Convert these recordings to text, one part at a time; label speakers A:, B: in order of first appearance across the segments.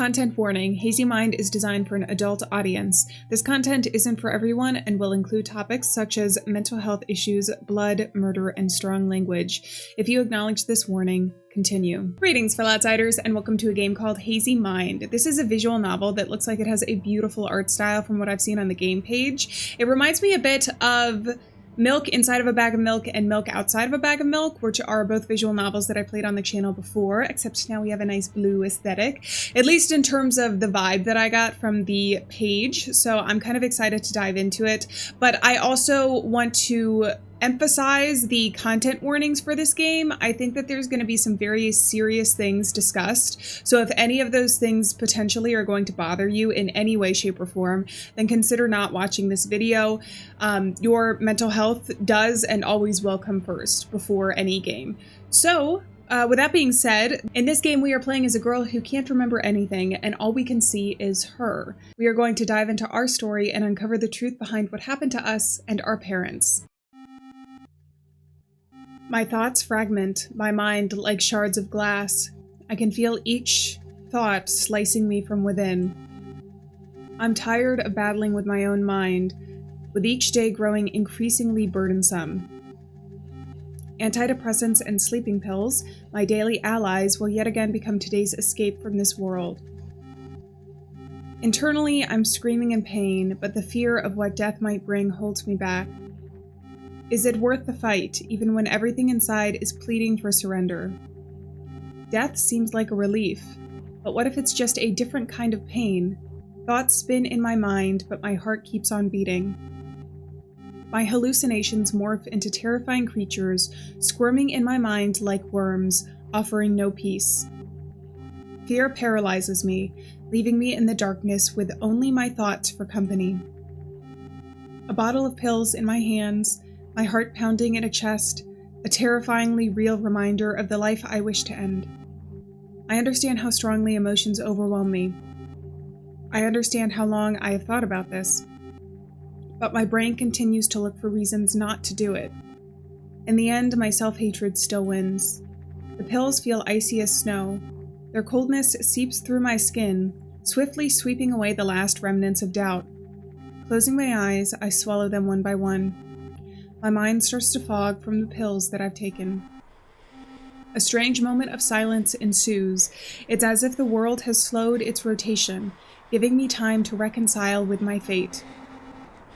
A: Content warning, Hazy Mind is designed for an adult audience. This content isn't for everyone and will include topics such as mental health issues, blood, murder, and strong language. If you acknowledge this warning, continue. Greetings, fellow outsiders, and welcome to a game called Hazy Mind. This is a visual novel that looks like it has a beautiful art style from what I've seen on the game page. It reminds me a bit of Milk Inside of a Bag of Milk and Milk Outside of a Bag of Milk, which are both visual novels that I played on the channel before, except now we have a nice blue aesthetic, at least in terms of the vibe that I got from the page. So I'm kind of excited to dive into it, but I also want to emphasize the content warnings for this game. I think that there's going to be some very serious things discussed. So if any of those things potentially are going to bother you in any way, shape, or form, then consider not watching this video. Your mental health does and always will come first before any game. So with that being said, in this game we are playing as a girl who can't remember anything, and all we can see is her. We are going to dive into our story and uncover the truth behind what happened to us and our parents. My thoughts fragment my mind like shards of glass. I can feel each thought slicing me from within. I'm tired of battling with my own mind, with each day growing increasingly burdensome. Antidepressants and sleeping pills, my daily allies, will yet again become today's escape from this world. Internally, I'm screaming in pain, but the fear of what death might bring holds me back. Is it worth the fight, even when everything inside is pleading for surrender? Death seems like a relief, but what if it's just a different kind of pain? Thoughts spin in my mind, but my heart keeps on beating. My hallucinations morph into terrifying creatures, squirming in my mind like worms, offering no peace. Fear paralyzes me, leaving me in the darkness with only my thoughts for company. A bottle of pills in my hands, my heart pounding in a chest, a terrifyingly real reminder of the life I wish to end. I understand how strongly emotions overwhelm me. I understand how long I have thought about this, but my brain continues to look for reasons not to do it. In the end, my self-hatred still wins. The pills feel icy as snow. Their coldness seeps through my skin, swiftly sweeping away the last remnants of doubt. Closing my eyes, I swallow them one by one. My mind starts to fog from the pills that I've taken. A strange moment of silence ensues. It's as if the world has slowed its rotation, giving me time to reconcile with my fate.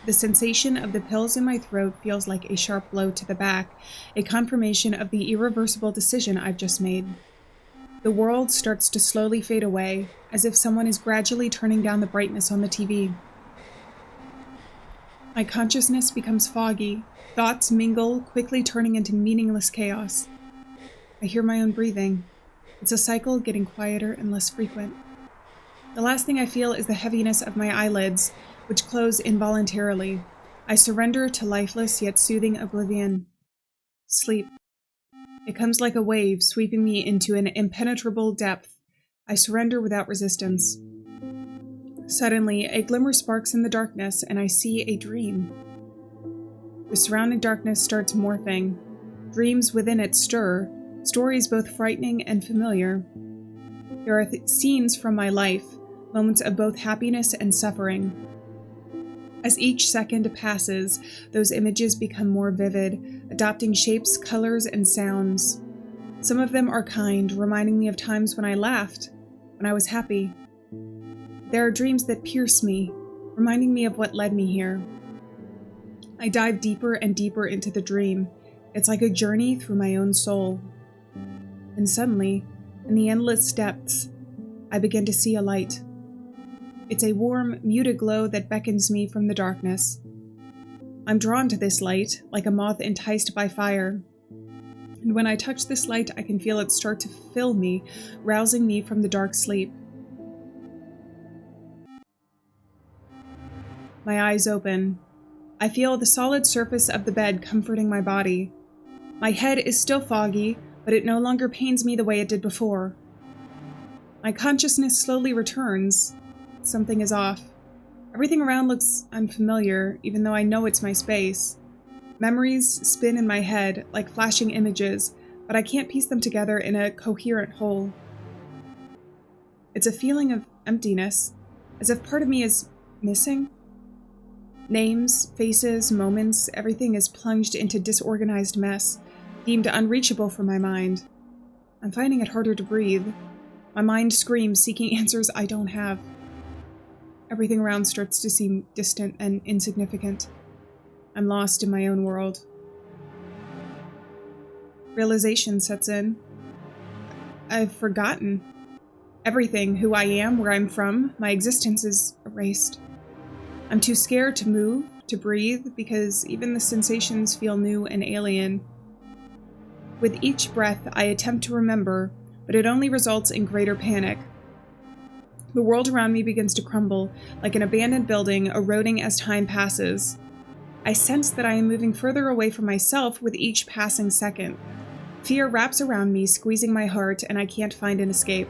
A: The sensation of the pills in my throat feels like a sharp blow to the back, a confirmation of the irreversible decision I've just made. The world starts to slowly fade away, as if someone is gradually turning down the brightness on the TV. My consciousness becomes foggy. Thoughts mingle, quickly turning into meaningless chaos. I hear my own breathing. It's a cycle getting quieter and less frequent. The last thing I feel is the heaviness of my eyelids, which close involuntarily. I surrender to lifeless yet soothing oblivion. Sleep. It comes like a wave, sweeping me into an impenetrable depth. I surrender without resistance. Suddenly, a glimmer sparks in the darkness, and I see a dream. The surrounding darkness starts morphing. Dreams within it stir, stories both frightening and familiar. There are scenes from my life, moments of both happiness and suffering. As each second passes, those images become more vivid, adopting shapes, colors, and sounds. Some of them are kind, reminding me of times when I laughed, when I was happy. There are dreams that pierce me, reminding me of what led me here. I dive deeper and deeper into the dream. It's like a journey through my own soul. And suddenly, in the endless depths, I begin to see a light. It's a warm, muted glow that beckons me from the darkness. I'm drawn to this light, like a moth enticed by fire. And when I touch this light, I can feel it start to fill me, rousing me from the dark sleep. My eyes open. I feel the solid surface of the bed comforting my body. My head is still foggy, but it no longer pains me the way it did before. My consciousness slowly returns. Something is off. Everything around looks unfamiliar, even though I know it's my space. Memories spin in my head like flashing images, but I can't piece them together in a coherent whole. It's a feeling of emptiness, as if part of me is missing. Names, faces, moments, everything is plunged into disorganized mess, deemed unreachable for my mind. I'm finding it harder to breathe. My mind screams, seeking answers I don't have. Everything around starts to seem distant and insignificant. I'm lost in my own world. Realization sets in. I've forgotten. Everything, who I am, where I'm from, my existence is erased. I'm too scared to move, to breathe, because even the sensations feel new and alien. With each breath, I attempt to remember, but it only results in greater panic. The world around me begins to crumble, like an abandoned building eroding as time passes. I sense that I am moving further away from myself with each passing second. Fear wraps around me, squeezing my heart, and I can't find an escape.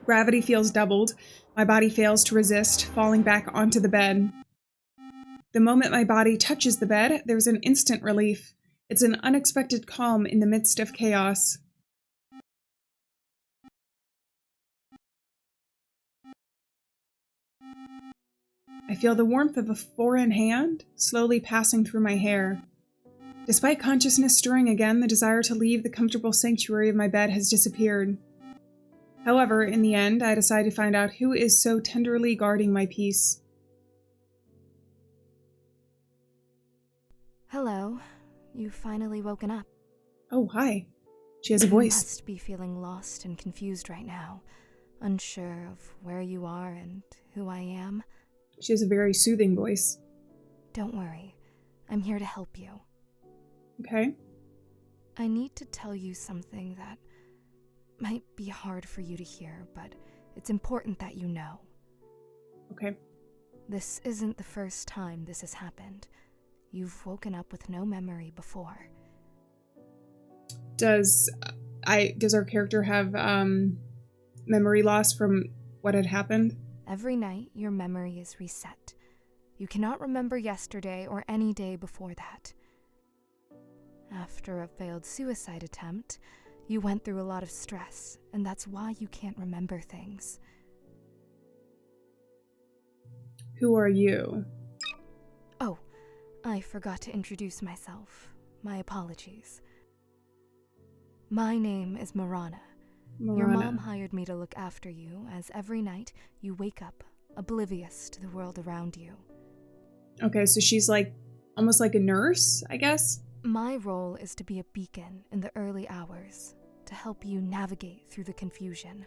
A: Gravity feels doubled. My body fails to resist, falling back onto the bed. The moment my body touches the bed, there's an instant relief. It's an unexpected calm in the midst of chaos. I feel the warmth of a foreign hand slowly passing through my hair. Despite consciousness stirring again, the desire to leave the comfortable sanctuary of my bed has disappeared. However, in the end, I decide to find out who is so tenderly guarding my peace.
B: Hello. You've finally woken up.
A: Oh, hi. She has a voice.
B: You must be feeling lost and confused right now, unsure of where you are and who I am.
A: She has a very soothing voice.
B: Don't worry. I'm here to help you.
A: Okay.
B: I need to tell you something that might be hard for you to hear, but it's important that you know.
A: Okay.
B: This isn't the first time this has happened. You've woken up with no memory before.
A: Does our character have memory loss from what had happened?
B: Every night, your memory is reset. You cannot remember yesterday or any day before that. After a failed suicide attempt, you went through a lot of stress, and that's why you can't remember things.
A: Who are you?
B: Oh, I forgot to introduce myself. My apologies. My name is Marana. Your mom hired me to look after you, as every night you wake up oblivious to the world around you.
A: Okay, so she's like almost like a nurse, I guess?
B: My role is to be a beacon in the early hours, to help you navigate through the confusion.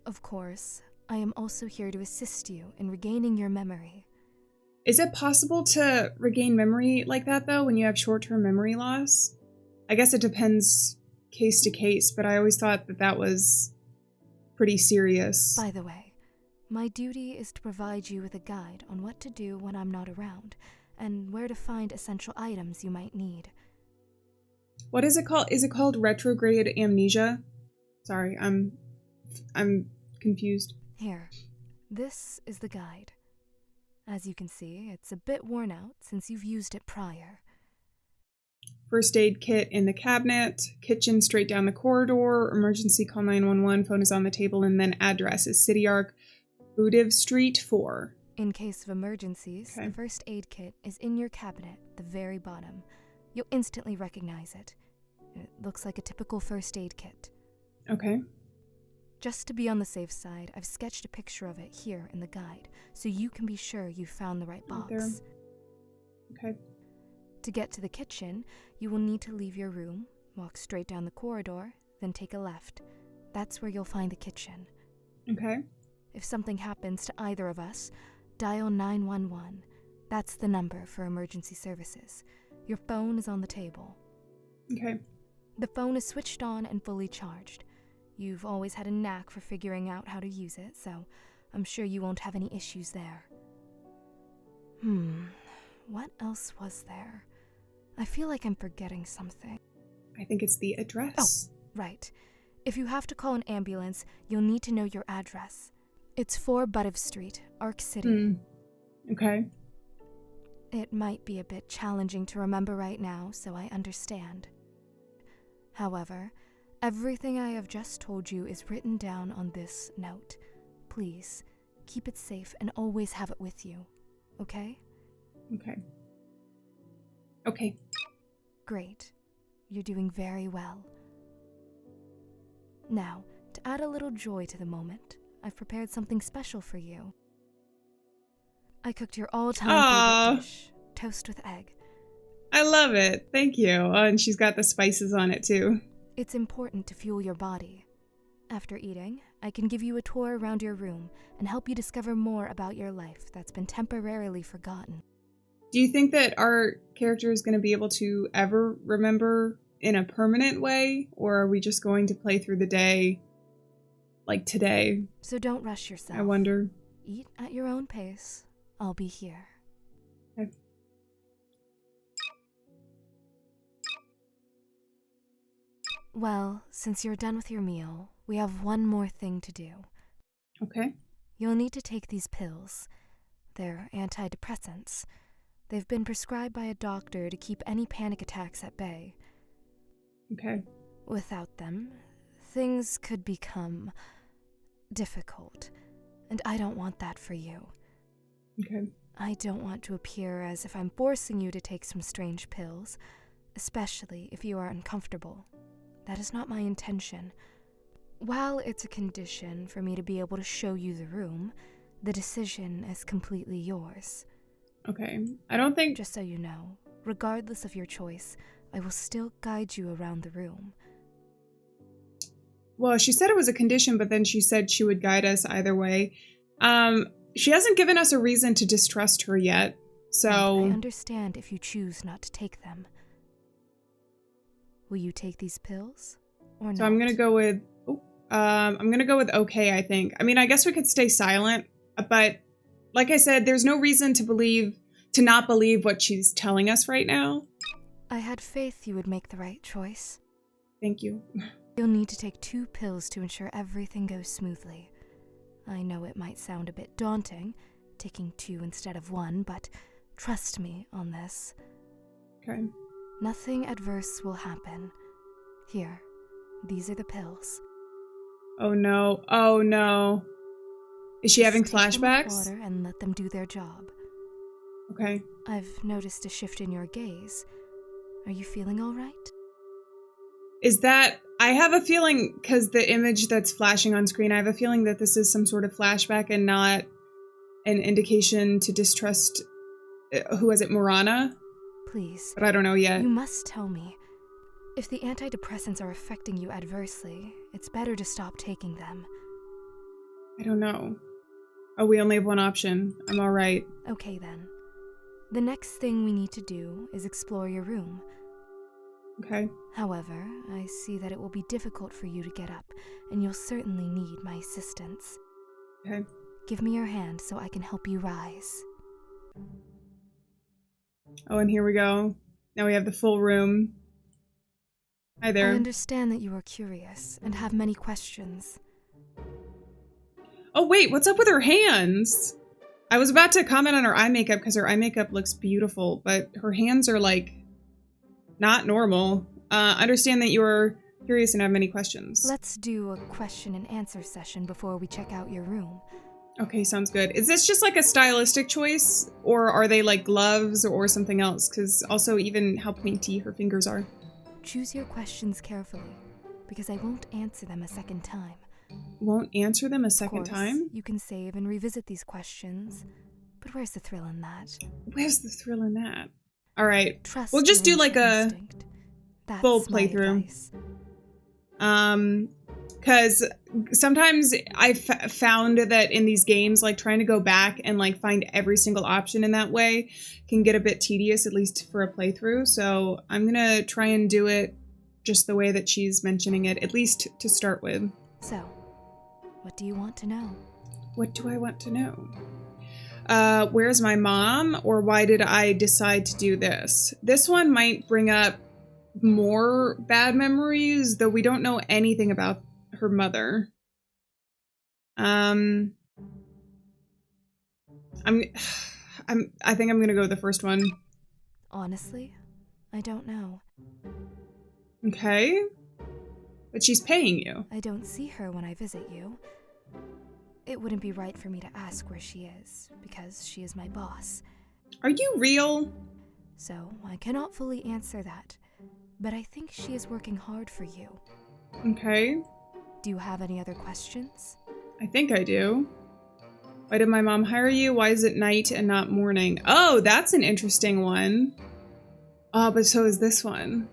B: Of course, I am also here to assist you in regaining your memory.
A: Is it possible to regain memory like that, though, when you have short-term memory loss? I guess it depends case to case, but I always thought that that was pretty serious.
B: By the way, my duty is to provide you with a guide on what to do when I'm not around, and where to find essential items you might need.
A: What is it called? Is it called retrograde amnesia? Sorry, I'm confused.
B: Here, this is the guide. As you can see, it's a bit worn out since you've used it prior.
A: First aid kit in the cabinet, kitchen straight down the corridor, emergency call 911, phone is on the table, and then address is City Arc, Udiv Street 4.
B: In case of emergencies,
A: Okay.
B: The first aid kit is in your cabinet at the very bottom. You'll instantly recognize it. It looks like a typical first aid kit.
A: Okay.
B: Just to be on the safe side, I've sketched a picture of it here in the guide, so you can be sure you found the right
A: Right there.
B: box.
A: Okay.
B: To get to the kitchen, you will need to leave your room, walk straight down the corridor, then take a left. That's where you'll find the kitchen.
A: Okay.
B: If something happens to either of us, dial 911. That's the number for emergency services. Your phone is on the table.
A: Okay.
B: The phone is switched on and fully charged. You've always had a knack for figuring out how to use it, so I'm sure you won't have any issues there. What else was there? I feel like I'm forgetting something.
A: I think it's the address.
B: Right. If you have to call an ambulance, you'll need to know your address. It's 4 Buttiff Street, Arc City.
A: Okay.
B: It might be a bit challenging to remember right now, so I understand. However, Everything I have just told you is written down on this note. Please, keep it safe and always have it with you, okay?
A: Okay. Okay.
B: Great. You're doing very well. Now, to add a little joy to the moment, I've prepared something special for you. I cooked your all-time favorite dish, toast with egg.
A: I love it. Thank you. Oh, and she's got the spices on it too.
B: It's important to fuel your body. After eating, I can give you a tour around your room and help you discover more about your life that's been temporarily forgotten.
A: Do you think that our character is going to be able to ever remember in a permanent way? Or are we just going to play through the day like today?
B: So don't rush yourself.
A: I wonder.
B: Eat at your own pace. I'll be here.
A: Okay.
B: Well, since you're done with your meal, we have one more thing to do.
A: Okay.
B: You'll need to take these pills. They're antidepressants. They've been prescribed by a doctor to keep any panic attacks at bay.
A: Okay.
B: Without them, things could become difficult, and I don't want that for you.
A: Okay.
B: I don't want to appear as if I'm forcing you to take some strange pills, especially if you are uncomfortable. That is not my intention. While it's a condition for me to be able to show you the room, the decision is completely yours.
A: Okay. I don't think...
B: Just so you know, regardless of your choice, I will still guide you around the room.
A: Well, she said it was a condition, but then she said she would guide us either way. She hasn't given us a reason to distrust her yet, so...
B: And I understand if you choose not to take them. Will you take these pills, or not?
A: So I'm gonna go with... I'm gonna go with okay, I think. I mean, I guess we could stay silent, but like I said, there's no reason to not believe what she's telling us right now.
B: I had faith you would make the right choice.
A: Thank you.
B: You'll need to take 2 pills to ensure everything goes smoothly. I know it might sound a bit daunting, taking 2 instead of 1, but trust me on this.
A: Okay.
B: Nothing adverse will happen. Here, these are the pills.
A: Oh no. Oh no. Is she having flashbacks?
B: Take them with water and let them do their job.
A: Okay.
B: I've noticed a shift in your gaze. Are you feeling all right?
A: Is that... I have a feeling, because the image that's flashing on screen, I have a feeling that this is some sort of flashback and not an indication to distrust... who is it, Marana?
B: Please.
A: But I don't know yet.
B: You must tell me. If the antidepressants are affecting you adversely, it's better to stop taking them.
A: I don't know. Oh, we only have one option. I'm all right.
B: Okay then. The next thing we need to do is explore your room.
A: Okay.
B: However, I see that it will be difficult for you to get up, and you'll certainly need my assistance.
A: Okay.
B: Give me your hand so I can help you rise.
A: Oh, and here we go. Now we have the full room. Hi there.
B: I understand that you are curious and have many questions.
A: Oh, wait, what's up with her hands? I was about to comment on her eye makeup because her eye makeup looks beautiful, but her hands are, like, not normal. Understand that you're curious and have many questions.
B: Let's do a question and answer session before we check out your room.
A: Okay, sounds good. Is this just like a stylistic choice? Or are they like gloves or something else? Because also even how pointy her fingers are.
B: Choose your questions carefully, because I won't answer them a second time.
A: Won't answer them a second
B: Of course,
A: time?
B: You can save and revisit these questions, but where's the thrill in that?
A: Where's the thrill in that? Alright,
B: Trust
A: we'll just
B: your
A: do like a
B: instinct. That's
A: full
B: my
A: playthrough.
B: advice.
A: Because sometimes I've found that in these games, like trying to go back and like find every single option in that way can get a bit tedious, at least for a playthrough. So I'm gonna try and do it just the way that she's mentioning it, at least to start with.
B: So, what do you want to know?
A: What do I want to know? Where's my mom? Or why did I decide to do this? This one might bring up more bad memories, though we don't know anything about her mother. I think I'm gonna go with the first one.
B: Honestly, I don't know.
A: Okay. But she's paying you.
B: I don't see her when I visit you. It wouldn't be right for me to ask where she is, because she is my boss.
A: Are you real?
B: So, I cannot fully answer that. But I think she is working hard for you.
A: Okay.
B: Do you have any other questions?
A: I think I do. Why did my mom hire you? Why is it night and not morning? Oh, that's an interesting one. Oh, but so is this one.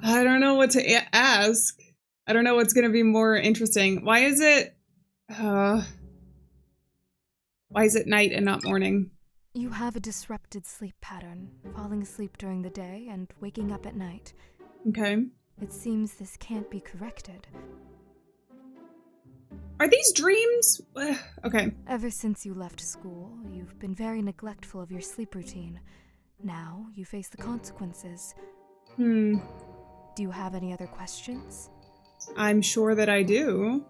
A: I don't know what to ask. I don't know what's going to be more interesting. Why is it night and not morning?
B: You have a disrupted sleep pattern, falling asleep during the day and waking up at night.
A: Okay.
B: It seems this can't be corrected.
A: Are these dreams? Okay.
B: Ever since you left school, you've been very neglectful of your sleep routine. Now, you face the consequences. Do you have any other questions? I'm
A: sure that I do.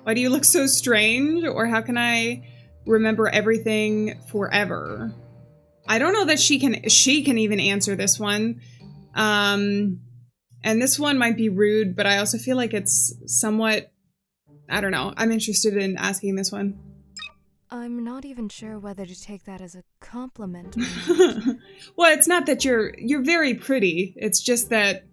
A: Why do you look so strange? Or how can I remember everything forever? I don't know that she can even answer this one. And this one might be rude, but I also feel like it's somewhat, I don't know. I'm interested in asking this one.
B: I'm not even sure whether to take that as a compliment.
A: Well, it's not that you're very pretty. It's just that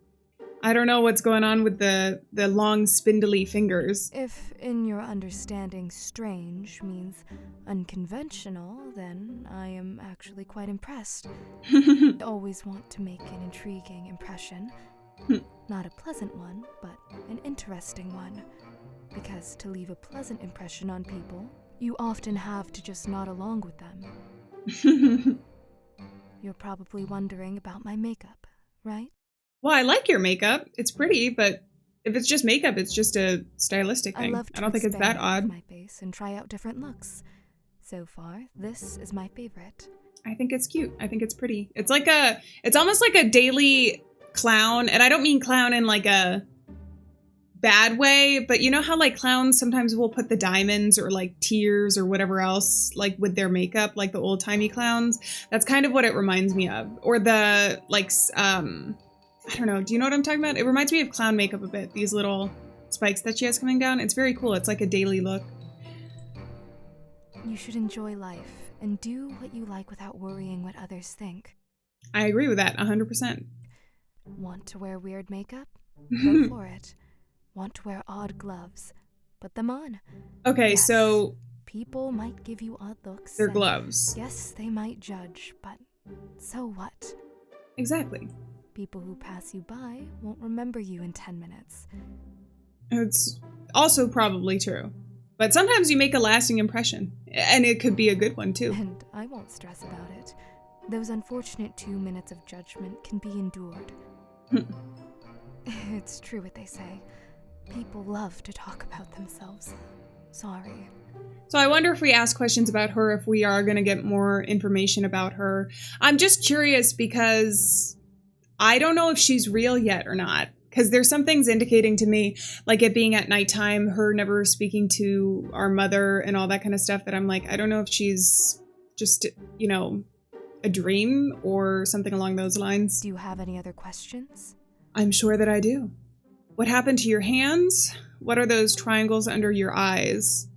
A: I don't know what's going on with the long spindly fingers.
B: If in your understanding strange means unconventional, then I am actually quite impressed. I always want to make an intriguing impression. Not a pleasant one, but an interesting one. Because to leave a pleasant impression on people, you often have to just nod along with them. You're probably wondering about my makeup, right?
A: Well, I like your makeup. It's pretty, but if it's just makeup, it's just a stylistic thing.
B: I
A: don't think it's that odd.
B: My face and try out different looks. So far, this is my favorite.
A: I think it's cute. I think it's pretty. It's almost like a daily clown, and I don't mean clown in like a bad way, but you know how like clowns sometimes will put the diamonds or like tears or whatever else like with their makeup, like the old-timey clowns? That's kind of what it reminds me of. Or the like I don't know. Do you know what I'm talking about? It reminds me of clown makeup a bit. These little spikes that she has coming down. It's very cool. It's like a daily look.
B: You should enjoy life and do what you like without worrying what others think.
A: I agree with that 100%.
B: Want to wear weird makeup? Go for it. Want to wear odd gloves? Put them on.
A: Okay,
B: yes,
A: so
B: people might give you odd looks.
A: They're gloves.
B: Yes, they might judge, but so what?
A: Exactly.
B: People who pass you by won't remember you in 10 minutes.
A: It's also probably true. But sometimes you make a lasting impression. And it could be a good one, too.
B: And I won't stress about it. Those unfortunate 2 minutes of judgment can be endured. It's true what they say. People love to talk about themselves. Sorry.
A: So I wonder if we ask questions about her, if we are going to get more information about her. I'm just curious because I don't know if she's real yet or not. Because there's some things indicating to me, like it being at nighttime, her never speaking to our mother and all that kind of stuff, that I'm like, I don't know if she's just, you know, a dream or something along those lines.
B: Do you have any other questions?
A: I'm sure that I do. What happened to your hands? What are those triangles under your eyes?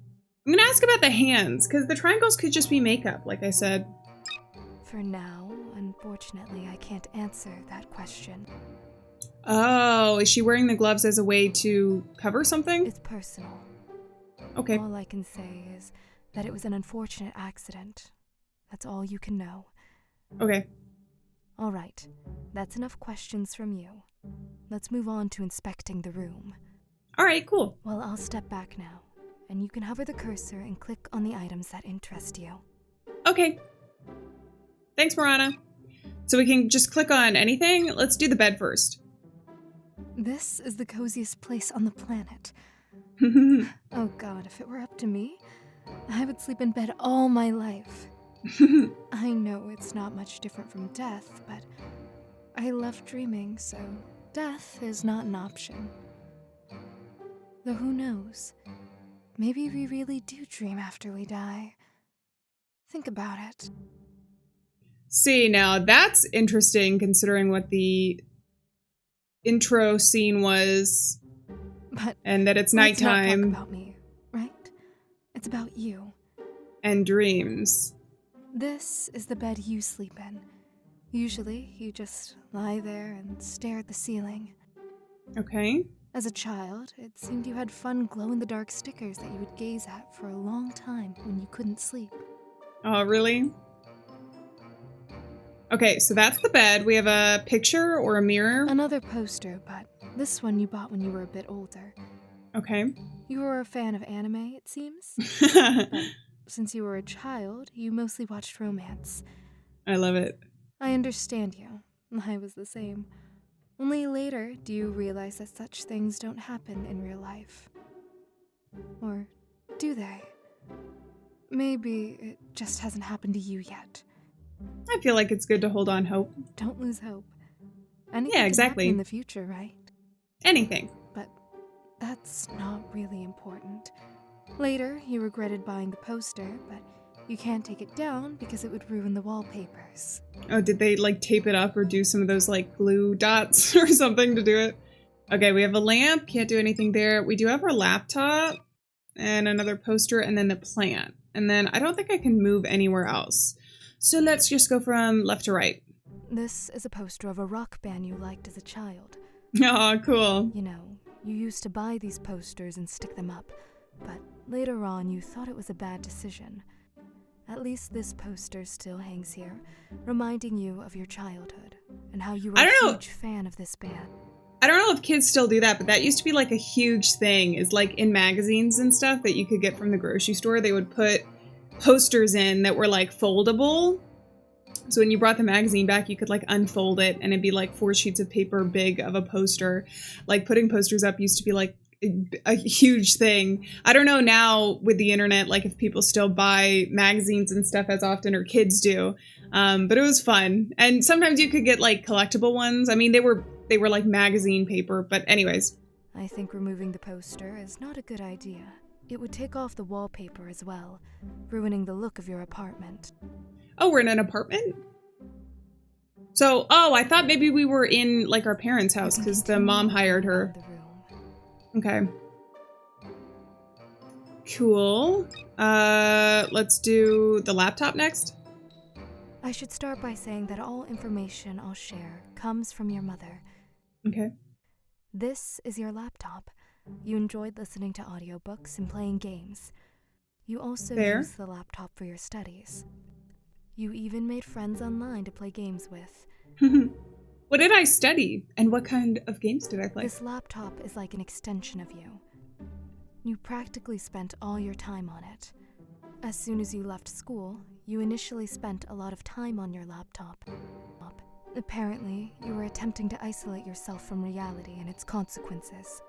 A: I'm going to ask about the hands, because the triangles could just be makeup, like I said.
B: For now, unfortunately, I can't answer that question.
A: Oh, is she wearing the gloves as a way to cover something?
B: It's personal.
A: Okay.
B: All I can say is that it was an unfortunate accident. That's all you can know.
A: Okay.
B: All right. That's enough questions from you. Let's move on to inspecting the room.
A: All right, cool.
B: Well, I'll step back now, and you can hover the cursor and click on the items that interest you.
A: Okay. Thanks, Marana. So we can just click on anything? Let's do the bed first.
B: This is the coziest place on the planet. Oh God, if it were up to me, I would sleep in bed all my life. I know it's not much different from death, but I love dreaming, so death is not an option. Though who knows? Maybe we really do dream after we die. Think about it.
A: See, now that's interesting considering what the intro scene was,
B: But
A: and that it's
B: let's not talk
A: nighttime
B: about me, right? It's about you.
A: and dreams.
B: This is the bed you sleep in. Usually, you just lie there and stare at the ceiling.
A: Okay.
B: As a child, it seemed you had fun glow-in-the-dark stickers that you would gaze at for a long time when you couldn't sleep.
A: Oh, really? Okay, so that's the bed. We have a picture or a mirror.
B: Another poster, but this one you bought when you were a bit older.
A: Okay.
B: You were a fan of anime, it seems? But since you were a child, you mostly watched romance.
A: I love it.
B: I understand you. I was the same. Only later do you realize that such things don't happen in real life. Or do they? Maybe it just hasn't happened to you yet.
A: I feel like it's good to hold on hope.
B: Don't lose hope. Anything
A: Yeah, exactly.
B: can happen in the future, right?
A: Anything.
B: But that's not really important. Later, you regretted buying the poster, but you can't take it down because it would ruin the wallpapers.
A: Oh, did they like tape it up or do some of those like glue dots or something to do it? Okay, we have a lamp. Can't do anything there. We do have our laptop and another poster and then the plant. And then I don't think I can move anywhere else. So let's just go from left to right.
B: This is a poster of a rock band you liked as a child.
A: Oh, cool.
B: You know, you used to buy these posters and stick them up, but later on you thought it was a bad decision. At least this poster still hangs here, reminding you of your childhood and how you were a huge fan of this band.
A: I don't know if kids still do that, but that used to be like a huge thing. Is like in magazines and stuff that you could get from the grocery store, they would put posters in that were like foldable. So when you brought the magazine back, you could like unfold it and it'd be like 4 sheets of paper big of a poster. Like putting posters up used to be like a huge thing. I don't know now with the internet, like if people still buy magazines and stuff as often, or kids do. But it was fun. And sometimes you could get like collectible ones. I mean, they were like magazine paper, but anyways.
B: I think removing the poster is not a good idea. It would take off the wallpaper as well, ruining the look of your apartment.
A: Oh, we're in an apartment? So, I thought maybe we were in like our parents' house because the mom hired her. Okay. Cool. Let's do the laptop next.
B: I should start by saying that all information I'll share comes from your mother.
A: Okay.
B: This is your laptop. You enjoyed listening to audiobooks and playing games. You also use the laptop for your studies. You even made friends online to play games with.
A: What did I study? And what kind of games did I play?
B: This laptop is like an extension of you. You practically spent all your time on it. As soon as you left school, you initially spent a lot of time on your laptop. Apparently, you were attempting to isolate yourself from reality and its consequences.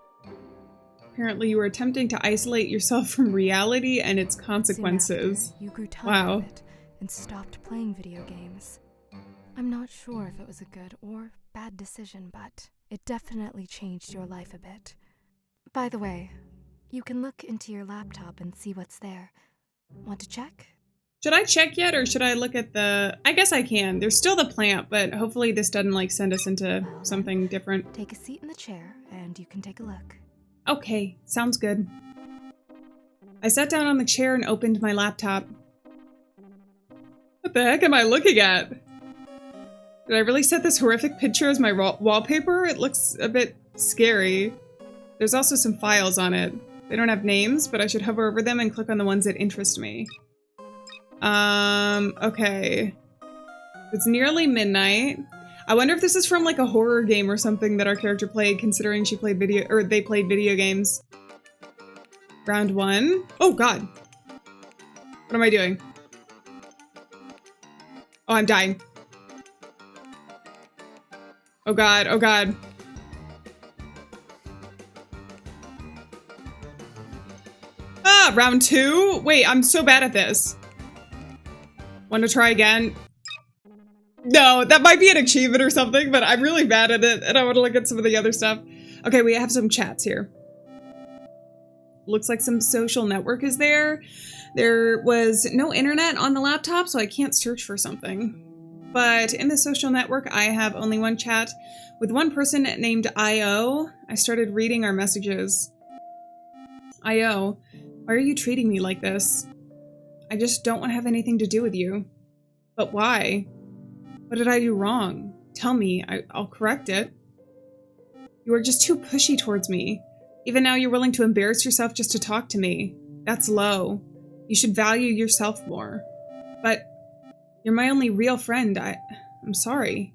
A: Apparently, you were attempting to isolate yourself from reality and its consequences.
B: Soon after, you grew tired of it and stopped playing video games. I'm not sure if it was a good or bad decision, but it definitely changed your life a bit. By the way, you can look into your laptop and see what's there. Want to check?
A: Should I check yet, or should I look at the... I guess I can. There's still the plant, but hopefully this doesn't like send us into something different.
B: Take a seat in the chair and you can take a look.
A: Okay, sounds good. I sat down on the chair and opened my laptop. What the heck am I looking at? Did I really set this horrific picture as my wallpaper? It looks a bit scary. There's also some files on it. They don't have names, but I should hover over them and click on the ones that interest me. Okay. It's nearly midnight. I wonder if this is from like a horror game or something that our character played, considering they played video games. Round 1. Oh god. What am I doing? Oh, I'm dying. Oh god, oh god. Ah, round 2? Wait, I'm so bad at this. Want to try again? No, that might be an achievement or something, but I'm really bad at it, and I want to look at some of the other stuff. Okay, we have some chats here. Looks like some social network is there. There was no internet on the laptop, so I can't search for something. but in the social network, I have only one chat with one person named IO. I started reading our messages. IO, why are you treating me like this? I just don't want to have anything to do with you. But why? What did I do wrong? Tell me, I'll correct it. You are just too pushy towards me. Even now you're willing to embarrass yourself just to talk to me. That's low. You should value yourself more. But you're my only real friend. I'm sorry.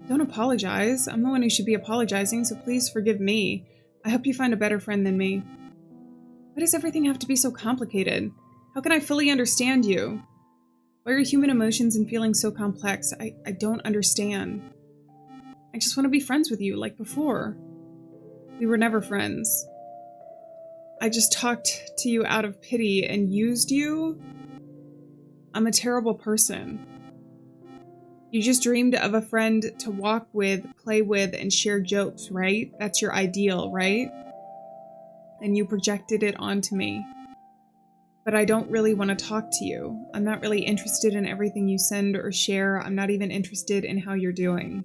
A: Don't apologize. I'm the one who should be apologizing, so please forgive me. I hope you find a better friend than me. Why does everything have to be so complicated? How can I fully understand you? Why are human emotions and feelings so complex? I don't understand. I just want to be friends with you, like before. We were never friends. I just talked to you out of pity and used you? I'm a terrible person. You just dreamed of a friend to walk with, play with, and share jokes, right? That's your ideal, right? And you projected it onto me. But I don't really want to talk to you. I'm not really interested in everything you send or share. I'm not even interested in how you're doing.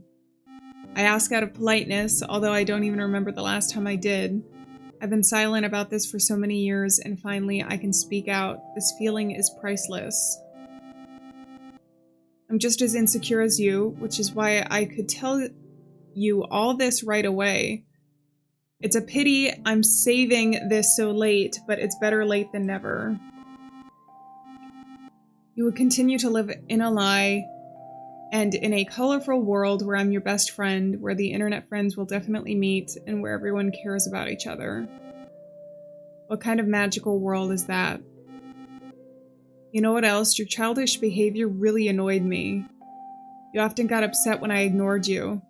A: I ask out of politeness, although I don't even remember the last time I did. I've been silent about this for so many years, and finally I can speak out. This feeling is priceless. I'm just as insecure as you, which is why I could tell you all this right away. It's a pity I'm saving this so late, but it's better late than never. You would continue to live in a lie, and in a colorful world where I'm your best friend, where the internet friends will definitely meet, and where everyone cares about each other. What kind of magical world is that? You know what else? Your childish behavior really annoyed me. You often got upset when I ignored you.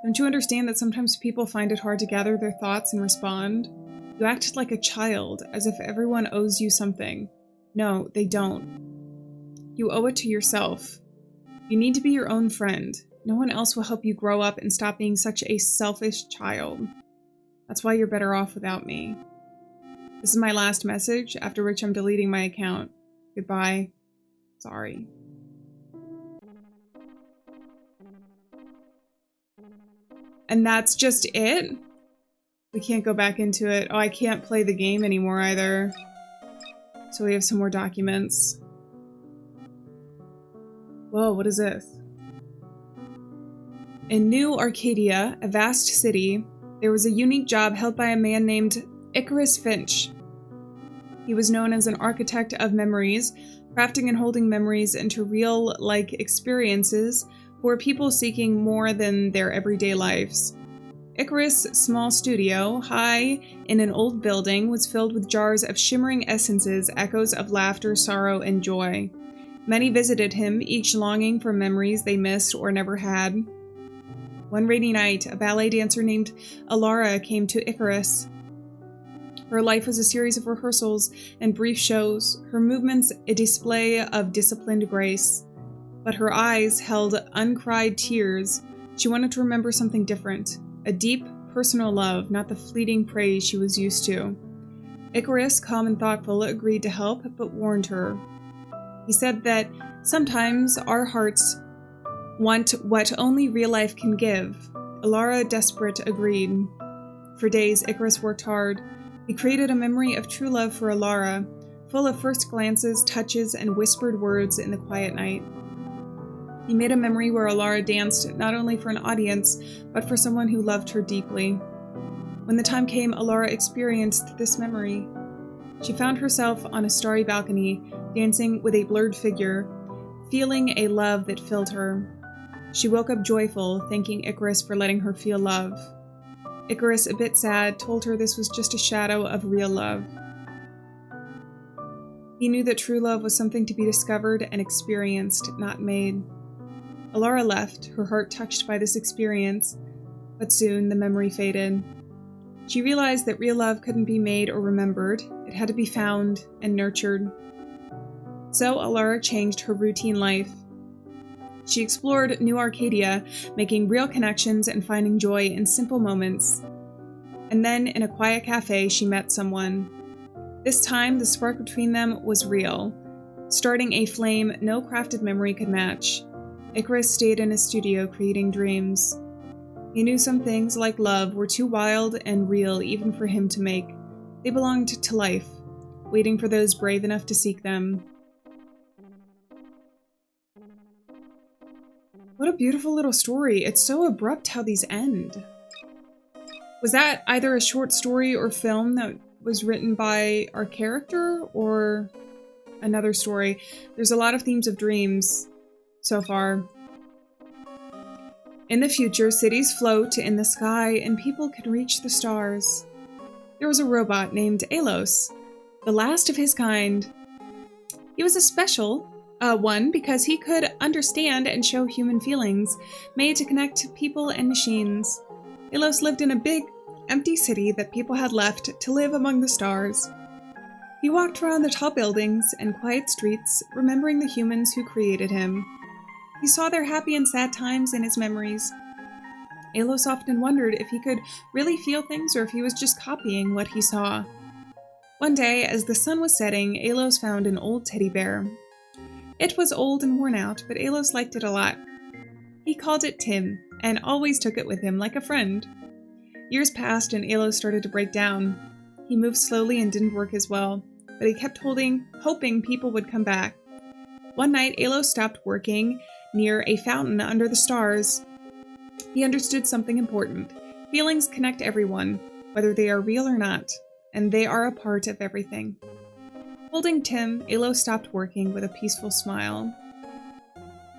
A: Don't you understand that sometimes people find it hard to gather their thoughts and respond? You acted like a child, as if everyone owes you something. No, they don't. You owe it to yourself. You need to be your own friend. No one else will help you grow up and stop being such a selfish child. That's why you're better off without me. This is my last message, after which I'm deleting my account. Goodbye. Sorry. And that's just it? We can't go back into it. Oh, I can't play the game anymore either. So we have some more documents. Whoa, what is this? In New Arcadia, a vast city, there was a unique job held by a man named Icarus Finch. He was known as an architect of memories, crafting and holding memories into real-like experiences for people seeking more than their everyday lives. Icarus' small studio, high in an old building, was filled with jars of shimmering essences, echoes of laughter, sorrow, and joy. Many visited him, each longing for memories they missed or never had. One rainy night, a ballet dancer named Alieann came to Icarus. Her life was a series of rehearsals and brief shows, her movements a display of disciplined grace. But her eyes held uncried tears. She wanted to remember something different, a deep, personal love, not the fleeting praise she was used to. Icarus, calm and thoughtful, agreed to help, but warned her. He said that sometimes our hearts want what only real life can give. Alieann, desperate, agreed. For days, Icarus worked hard. He created a memory of true love for Alieann, full of first glances, touches, and whispered words in the quiet night. He made a memory where Alieann danced not only for an audience, but for someone who loved her deeply. When the time came, Alieann experienced this memory. She found herself on a starry balcony, dancing with a blurred figure, feeling a love that filled her. She woke up joyful, thanking Icarus for letting her feel love. Icarus, a bit sad, told her this was just a shadow of real love. He knew that true love was something to be discovered and experienced, not made. Alieann left, her heart touched by this experience, but soon the memory faded. She realized that real love couldn't be made or remembered. It had to be found and nurtured. So Alieann changed her routine life. She explored New Arcadia, making real connections and finding joy in simple moments. And then, in a quiet cafe, she met someone. This time, the spark between them was real, starting a flame no crafted memory could match. Icarus stayed in his studio creating dreams. He knew some things, like love, were too wild and real even for him to make. They belonged to life, waiting for those brave enough to seek them. What a beautiful little story. It's so abrupt how these end. Was that either a short story or film that was written by our character or another story? There's a lot of themes of dreams so far. In the future, cities float in the sky and people can reach the stars. There was a robot named Alos, the last of his kind. He was a special one because he could understand and show human feelings, made to connect people and machines. Alos lived in a big, empty city that people had left to live among the stars. He walked around the tall buildings and quiet streets, remembering the humans who created him. He saw their happy and sad times in his memories. Alos often wondered if he could really feel things or if he was just copying what he saw. One day, as the sun was setting, Alos found an old teddy bear. It was old and worn out, but Alos liked it a lot. He called it Tim, and always took it with him like a friend. Years passed and Alos started to break down. He moved slowly and didn't work as well, but he kept hoping people would come back. One night, Alos stopped working near a fountain under the stars. He understood something important. Feelings connect everyone, whether they are real or not, and they are a part of everything. Holding Tim, Alos stopped working with a peaceful smile.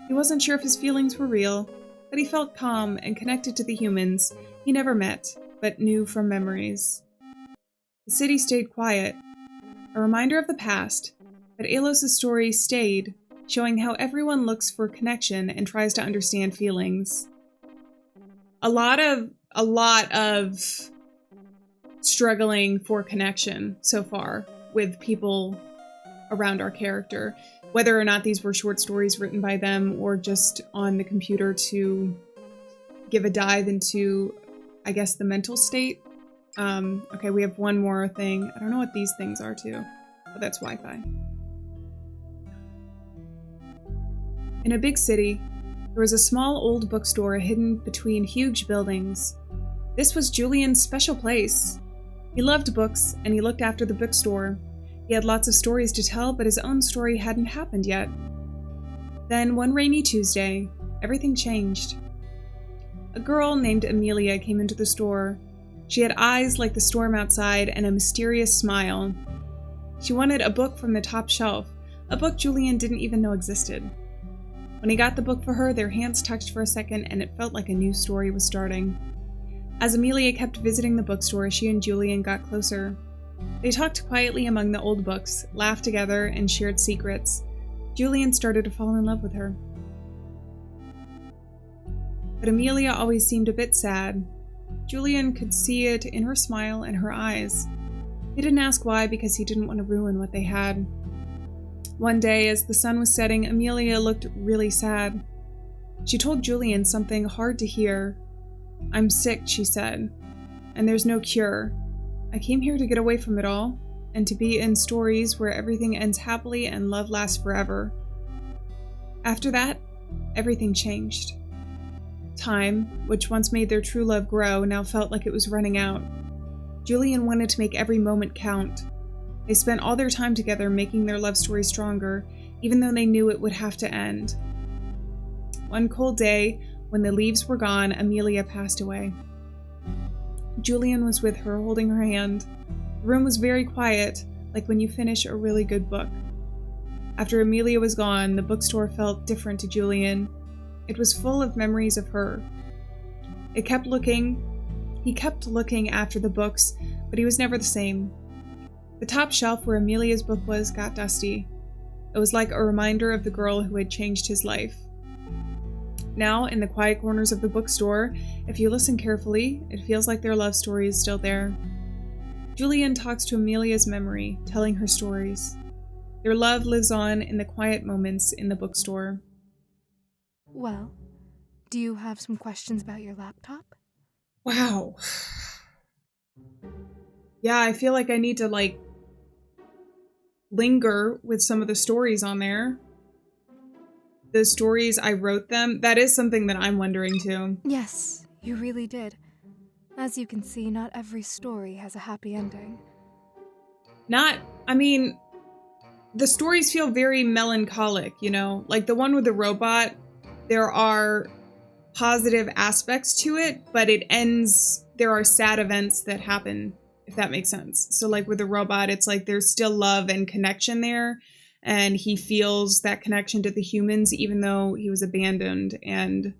A: He wasn't sure if his feelings were real, but he felt calm and connected to the humans he never met, but knew from memories. The city stayed quiet, a reminder of the past, but Alos' story stayed, showing how everyone looks for connection and tries to understand feelings. A lot of struggling for connection so far with people around our character, whether or not these were short stories written by them or just on the computer to give a dive into, I guess, the mental state. Okay, we have one more thing. I don't know what these things are too, but that's Wi-Fi. In a big city, there was a small old bookstore hidden between huge buildings. This was Julian's special place. He loved books, and he looked after the bookstore. He had lots of stories to tell, but his own story hadn't happened yet. Then, one rainy Tuesday, everything changed. A girl named Amelia came into the store. She had eyes like the storm outside and a mysterious smile. She wanted a book from the top shelf, a book Julian didn't even know existed. When he got the book for her, their hands touched for a second, and it felt like a new story was starting. As Amelia kept visiting the bookstore, she and Julian got closer. They talked quietly among the old books, laughed together, and shared secrets. Julian started to fall in love with her. But Amelia always seemed a bit sad. Julian could see it in her smile and her eyes. He didn't ask why, because he didn't want to ruin what they had. One day, as the sun was setting, Amelia looked really sad. She told Julian something hard to hear. "I'm sick," she said, "and there's no cure. I came here to get away from it all, and to be in stories where everything ends happily and love lasts forever." After that, everything changed. Time, which once made their true love grow, now felt like it was running out. Julian wanted to make every moment count. They spent all their time together making their love story stronger, even though they knew it would have to end. One cold day, when the leaves were gone, Amelia passed away. Julian was with her, holding her hand. The room was very quiet, like when you finish a really good book. After Amelia was gone, the bookstore felt different to Julian. It was full of memories of her. He kept looking after the books, but he was never the same. The top shelf where Amelia's book was got dusty. It was like a reminder of the girl who had changed his life. Now, in the quiet corners of the bookstore, if you listen carefully, it feels like their love story is still there. Julian talks to Amelia's memory, telling her stories. Their love lives on in the quiet moments in the bookstore.
B: Well, do you have some questions about your laptop?
A: Wow. Yeah, I feel like I need to, linger with some of the stories on there. the stories, I wrote them? That is something that I'm wondering too.
B: Yes, you really did. As you can see, not every story has a happy ending.
A: The stories feel very melancholic, you know? Like the one with the robot, there are positive aspects to it, but it ends, there are sad events that happen, if that makes sense. So like with the robot, it's like there's still love and connection there, and he feels that connection to the humans even though he was abandoned and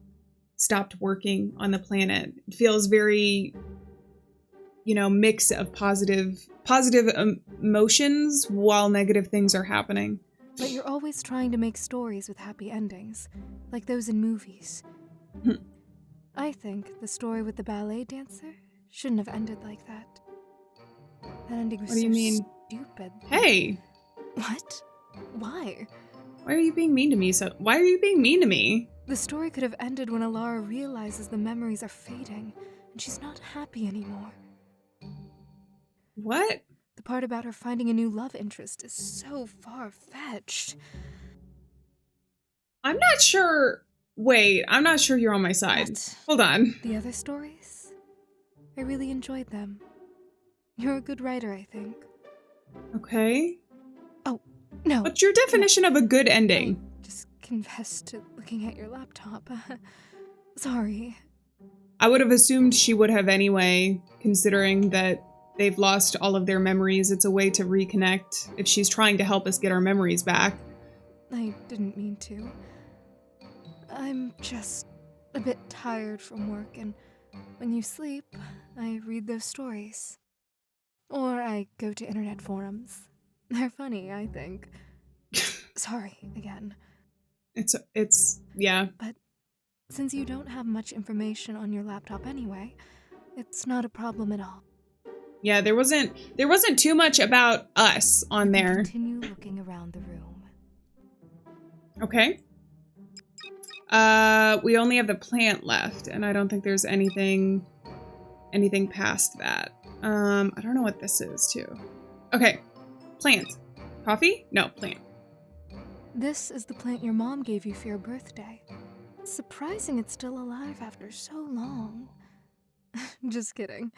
A: stopped working on the planet. It feels very, mix of positive emotions while negative things are happening.
B: But you're always trying to make stories with happy endings, like those in movies. I think the story with the ballet dancer shouldn't have ended like that. That ending was
A: What do you mean?
B: Stupid.
A: Hey!
B: What? Why?
A: Why are you being mean to me?
B: The story could have ended when Alara realizes the memories are fading, and she's not happy anymore.
A: What?
B: The part about her finding a new love interest is so far-fetched.
A: I'm not sure. Wait, I'm not sure you're on my side.
B: What?
A: Hold on.
B: The other stories? I really enjoyed them. You're a good writer, I think.
A: Okay.
B: Oh, no.
A: What's your definition of a good ending?
B: I just confessed to looking at your laptop. Sorry.
A: I would have assumed she would have anyway, considering that they've lost all of their memories. It's a way to reconnect if she's trying to help us get our memories back.
B: I didn't mean to. I'm just a bit tired from work, and when you sleep, I read those stories. Or I go to internet forums. They're funny, I think. Sorry, again.
A: Yeah.
B: But since you don't have much information on your laptop anyway, it's not a problem at all.
A: Yeah, there wasn't too much about us on there.
B: Continue looking around the room.
A: Okay. We only have the plant left, and I don't think there's anything past that. I don't know what this is, too. Okay. Plant. Coffee? No, plant.
B: This is the plant your mom gave you for your birthday. It's surprising it's still alive after so long. Just kidding.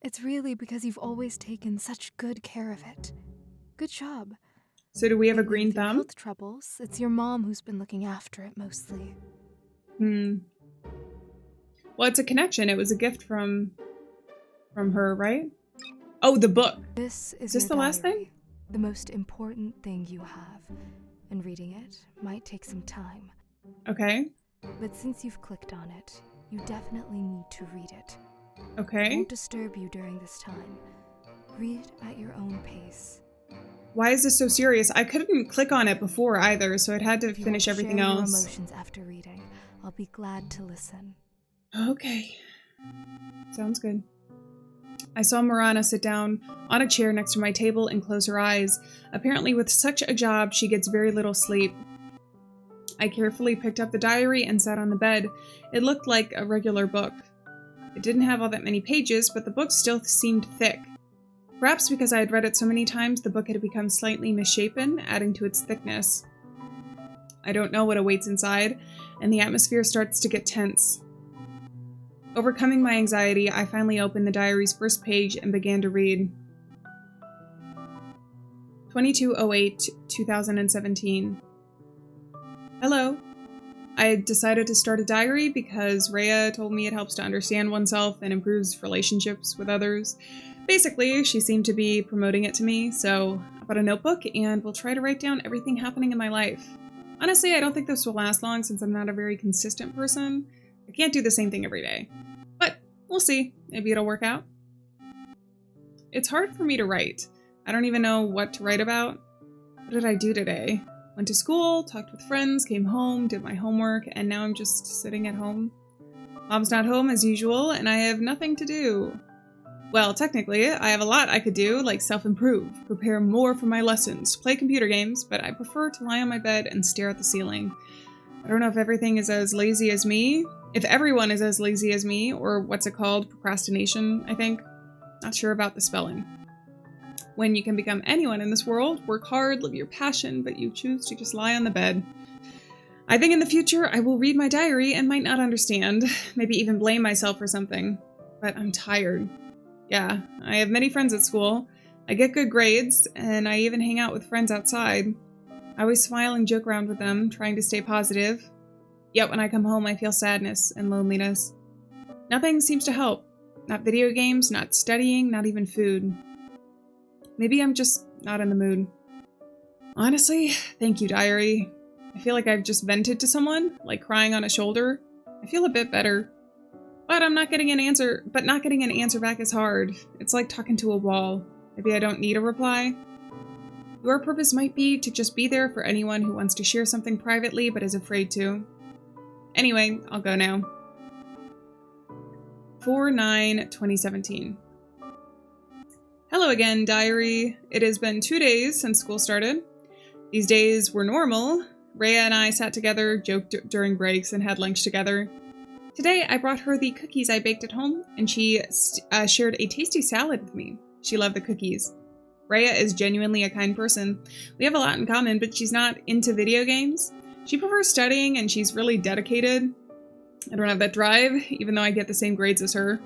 B: It's really because you've always taken such good care of it. Good job.
A: So do we have a
B: Lately,
A: green
B: with your
A: thumb?
B: Health troubles, it's your mom who's been looking after it mostly.
A: Well, it's a connection. It was a gift from her, right? Oh, the book.
B: This is
A: this
B: your
A: the last
B: diary,
A: thing?
B: the most important thing you have. And reading it might take some time.
A: Okay.
B: But since you've clicked on it, you definitely need to read it.
A: Okay.
B: It won't disturb you during this time. Read at your own pace.
A: Why is this so serious? I couldn't click on it before either, so I'd had to
B: If you
A: finish
B: won't
A: everything
B: share
A: else.
B: your emotions after reading, I'll be glad to listen.
A: Okay. Sounds good. I saw Marana sit down on a chair next to my table and close her eyes. Apparently with such a job, she gets very little sleep. I carefully picked up the diary and sat on the bed. It looked like a regular book. It didn't have all that many pages, but the book still seemed thick. Perhaps because I had read it so many times, the book had become slightly misshapen, adding to its thickness. I don't know what awaits inside, and the atmosphere starts to get tense. Overcoming my anxiety, I finally opened the diary's first page and began to read. 22/08/2017. Hello. I had decided to start a diary because Rhea told me it helps to understand oneself and improves relationships with others. Basically, she seemed to be promoting it to me, so I bought a notebook and will try to write down everything happening in my life. Honestly, I don't think this will last long since I'm not a very consistent person. I can't do the same thing every day. But we'll see. Maybe it'll work out. It's hard for me to write. I don't even know what to write about. What did I do today? Went to school, talked with friends, came home, did my homework, and now I'm just sitting at home. Mom's not home as usual, and I have nothing to do. Well, technically, I have a lot I could do, like self-improve, prepare more for my lessons, play computer games, but I prefer to lie on my bed and stare at the ceiling. I don't know if everything is as lazy as me, if everyone is as lazy as me, or what's it called, procrastination, I think. Not sure about the spelling. When you can become anyone in this world, work hard, live your passion, but you choose to just lie on the bed. I think in the future I will read my diary and might not understand, maybe even blame myself for something. But I'm tired. Yeah, I have many friends at school. I get good grades, and I even hang out with friends outside. I always smile and joke around with them, trying to stay positive. Yet when I come home, I feel sadness and loneliness. Nothing seems to help. Not video games, not studying, not even food. Maybe I'm just not in the mood. Honestly, thank you, diary. I feel like I've just vented to someone, like crying on a shoulder. I feel a bit better. But not getting an answer back is hard. It's like talking to a wall. Maybe I don't need a reply. Your purpose might be to just be there for anyone who wants to share something privately but is afraid to. Anyway, I'll go now. 4/9/2017. Hello again, diary. It has been 2 days since school started. These days were normal. Rhea and I sat together, joked during breaks, and had lunch together. Today, I brought her the cookies I baked at home, and she shared a tasty salad with me. She loved the cookies. Rhea is genuinely a kind person. We have a lot in common, but she's not into video games. She prefers studying, and she's really dedicated. I don't have that drive, even though I get the same grades as her.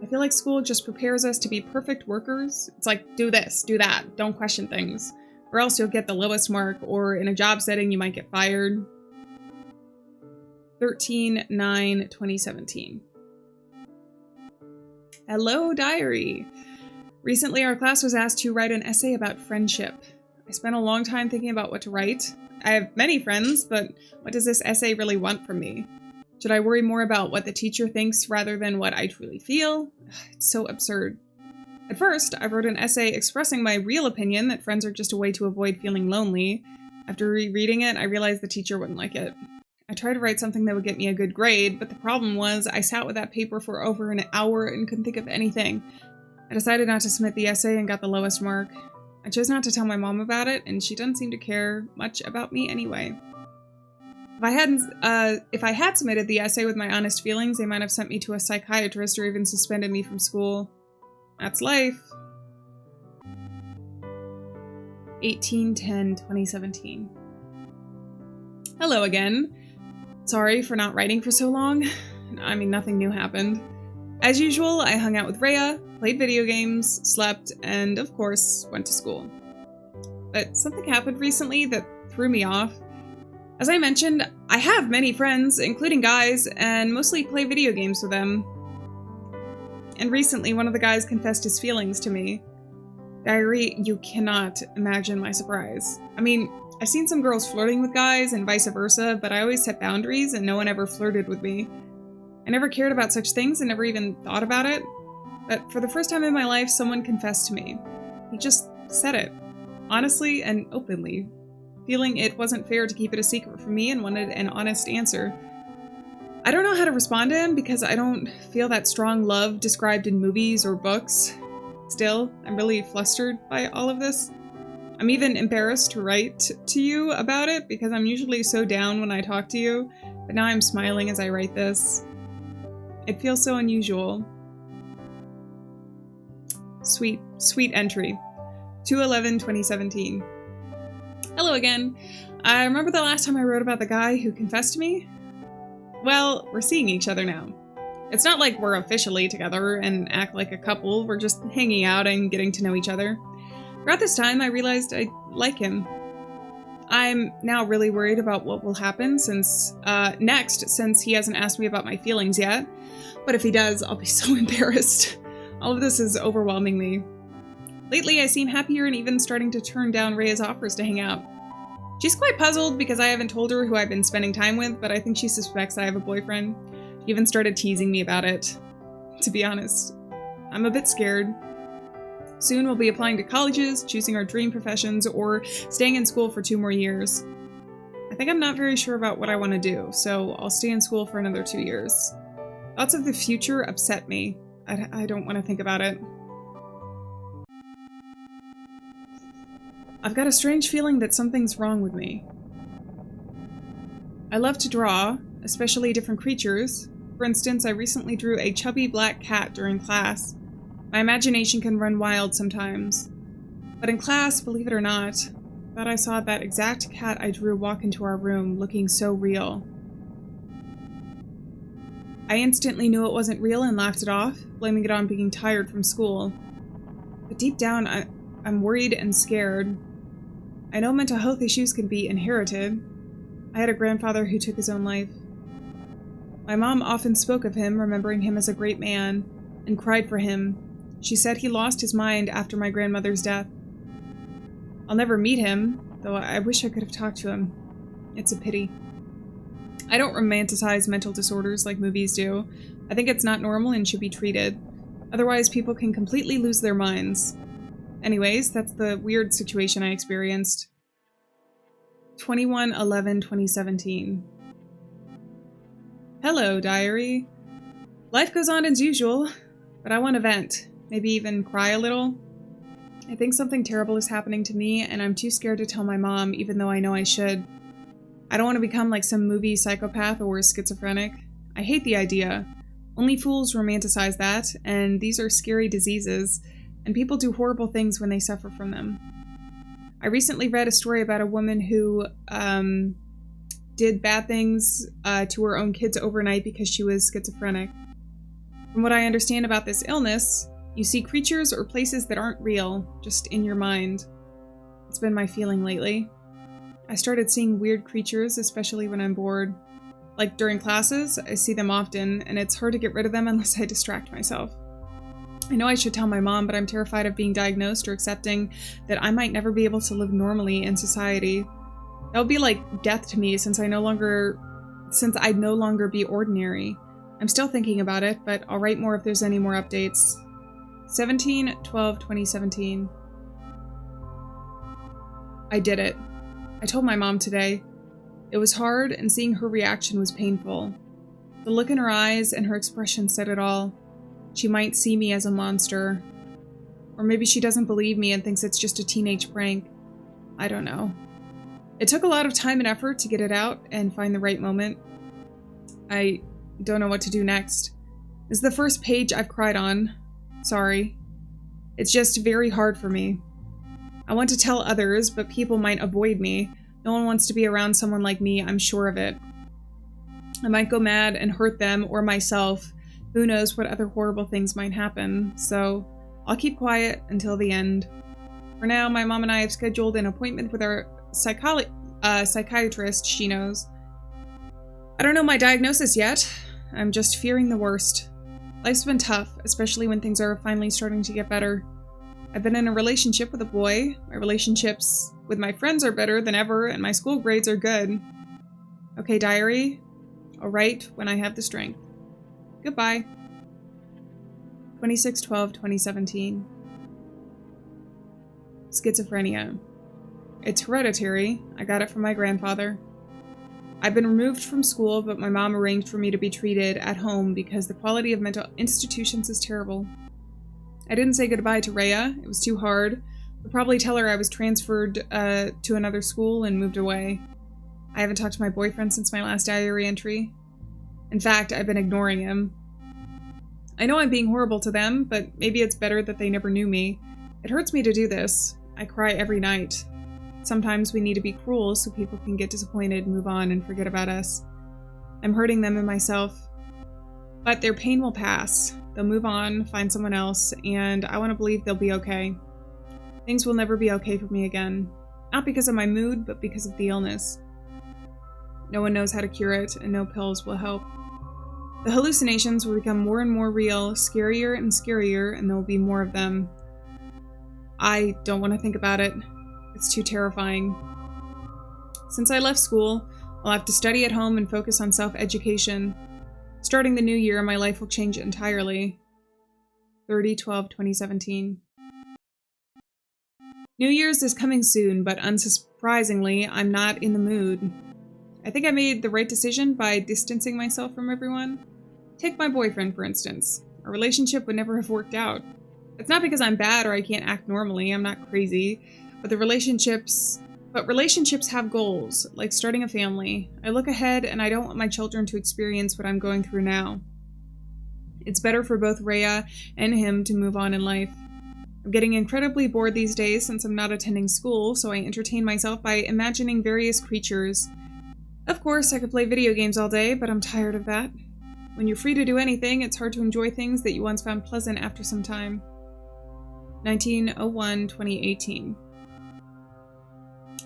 A: I feel like school just prepares us to be perfect workers. It's like, do this, do that, don't question things. Or else you'll get the lowest mark, or in a job setting, you might get fired. 13/9/2017. Hello, diary. Recently, our class was asked to write an essay about friendship. I spent a long time thinking about what to write. I have many friends, but what does this essay really want from me? Should I worry more about what the teacher thinks rather than what I truly feel? It's so absurd. At first, I wrote an essay expressing my real opinion that friends are just a way to avoid feeling lonely. After rereading it, I realized the teacher wouldn't like it. I tried to write something that would get me a good grade, but the problem was I sat with that paper for over an hour and couldn't think of anything. I decided not to submit the essay and got the lowest mark. I chose not to tell my mom about it, and she doesn't seem to care much about me anyway. If I had submitted the essay with my honest feelings, they might have sent me to a psychiatrist or even suspended me from school. That's life. 18/10/2017. Hello again. Sorry for not writing for so long. I mean, nothing new happened. As usual, I hung out with Rhea, played video games, slept, and of course, went to school. But something happened recently that threw me off. As I mentioned, I have many friends, including guys, and mostly play video games with them. And recently, one of the guys confessed his feelings to me. Diary, you cannot imagine my surprise. I mean, I've seen some girls flirting with guys and vice versa, but I always set boundaries and no one ever flirted with me. I never cared about such things and never even thought about it. But for the first time in my life, someone confessed to me. He just said it, honestly and openly, feeling it wasn't fair to keep it a secret from me and wanted an honest answer. I don't know how to respond to him because I don't feel that strong love described in movies or books. Still, I'm really flustered by all of this. I'm even embarrassed to write to you about it because I'm usually so down when I talk to you, but now I'm smiling as I write this. It feels so unusual. Sweet entry. 2/11/2017. Hello again. I remember the last time I wrote about the guy who confessed to me? Well, we're seeing each other now. It's not like we're officially together and act like a couple, we're just hanging out and getting to know each other. Throughout this time, I realized I like him. I'm now really worried about what will happen next, since he hasn't asked me about my feelings yet. But if he does, I'll be so embarrassed. All of this is overwhelming me. Lately, I seem happier and even starting to turn down Rhea's offers to hang out. She's quite puzzled because I haven't told her who I've been spending time with, but I think she suspects I have a boyfriend. She even started teasing me about it. To be honest, I'm a bit scared. Soon we'll be applying to colleges, choosing our dream professions, or staying in school for 2 more years. I think I'm not very sure about what I want to do, so I'll stay in school for another 2 years. Thoughts of the future upset me. I don't want to think about it. I've got a strange feeling that something's wrong with me. I love to draw, especially different creatures. For instance, I recently drew a chubby black cat during class. My imagination can run wild sometimes. But in class, believe it or not, Thought I saw that exact cat I drew walk into our room, looking so real. I instantly knew it wasn't real and laughed it off, blaming it on being tired from school. But deep down, I'm worried and scared. I know mental health issues can be inherited. I had a grandfather who took his own life. My mom often spoke of him, remembering him as a great man, and cried for him. She said he lost his mind after my grandmother's death. I'll never meet him, though I wish I could have talked to him. It's a pity. I don't romanticize mental disorders like movies do. I think it's not normal and should be treated. Otherwise, people can completely lose their minds. Anyways, that's the weird situation I experienced. 21/11/2017. Hello, diary. Life goes on as usual, but I want to vent. Maybe even cry a little. I think something terrible is happening to me, and I'm too scared to tell my mom, even though I know I should. I don't want to become like some movie psychopath or schizophrenic. I hate the idea. Only fools romanticize that, and these are scary diseases, and people do horrible things when they suffer from them. I recently read a story about a woman who did bad things to her own kids overnight because she was schizophrenic. From what I understand about this illness, you see creatures or places that aren't real, just in your mind. It's been my feeling lately. I started seeing weird creatures, especially when I'm bored. Like during classes, I see them often, and it's hard to get rid of them unless I distract myself. I know I should tell my mom, but I'm terrified of being diagnosed or accepting that I might never be able to live normally in society. That would be like death to me since I'd no longer be ordinary. I'm still thinking about it, but I'll write more if there's any more updates. 17/12/2017. I did it. I told my mom today. It was hard, and seeing her reaction was painful. The look in her eyes and her expression said it all. She might see me as a monster. Or maybe she doesn't believe me and thinks it's just a teenage prank. I don't know. It took a lot of time and effort to get it out and find the right moment. I don't know what to do next. This is the first page I've cried on. Sorry. It's just very hard for me. I want to tell others, but people might avoid me. No one wants to be around someone like me, I'm sure of it. I might go mad and hurt them or myself. Who knows what other horrible things might happen, so I'll keep quiet until the end. For now, my mom and I have scheduled an appointment with our psychiatrist she knows. I don't know my diagnosis yet. I'm just fearing the worst. Life's been tough, especially when things are finally starting to get better. I've been in a relationship with a boy. My relationships with my friends are better than ever, and my school grades are good. Okay, diary. I'll write when I have the strength. Goodbye. 26/12/2017. Schizophrenia. It's hereditary. I got it from my grandfather. I've been removed from school, but my mom arranged for me to be treated at home because the quality of mental institutions is terrible. I didn't say goodbye to Rhea. It was too hard. I'll probably tell her I was transferred to another school and moved away. I haven't talked to my boyfriend since my last diary entry. In fact, I've been ignoring him. I know I'm being horrible to them, but maybe it's better that they never knew me. It hurts me to do this. I cry every night. Sometimes we need to be cruel so people can get disappointed, move on, and forget about us. I'm hurting them and myself. But their pain will pass. They'll move on, find someone else, and I want to believe they'll be okay. Things will never be okay for me again. Not because of my mood, but because of the illness. No one knows how to cure it, and no pills will help. The hallucinations will become more and more real, scarier and scarier, and there will be more of them. I don't want to think about it. It's too terrifying. Since I left school, I'll have to study at home and focus on self-education. Starting the new year, my life will change entirely. 30/12/2017. New Year's is coming soon, but unsurprisingly, I'm not in the mood. I think I made the right decision by distancing myself from everyone. Take my boyfriend, for instance. Our relationship would never have worked out. It's not because I'm bad or I can't act normally, I'm not crazy, but relationships have goals, like starting a family. I look ahead and I don't want my children to experience what I'm going through now. It's better for both Rhea and him to move on in life. I I'm getting incredibly bored these days since I'm not attending school, so I entertain myself by imagining various creatures. Of course, I could play video games all day, but I'm tired of that. When you're free to do anything, it's hard to enjoy things that you once found pleasant after some time. 1901-2018.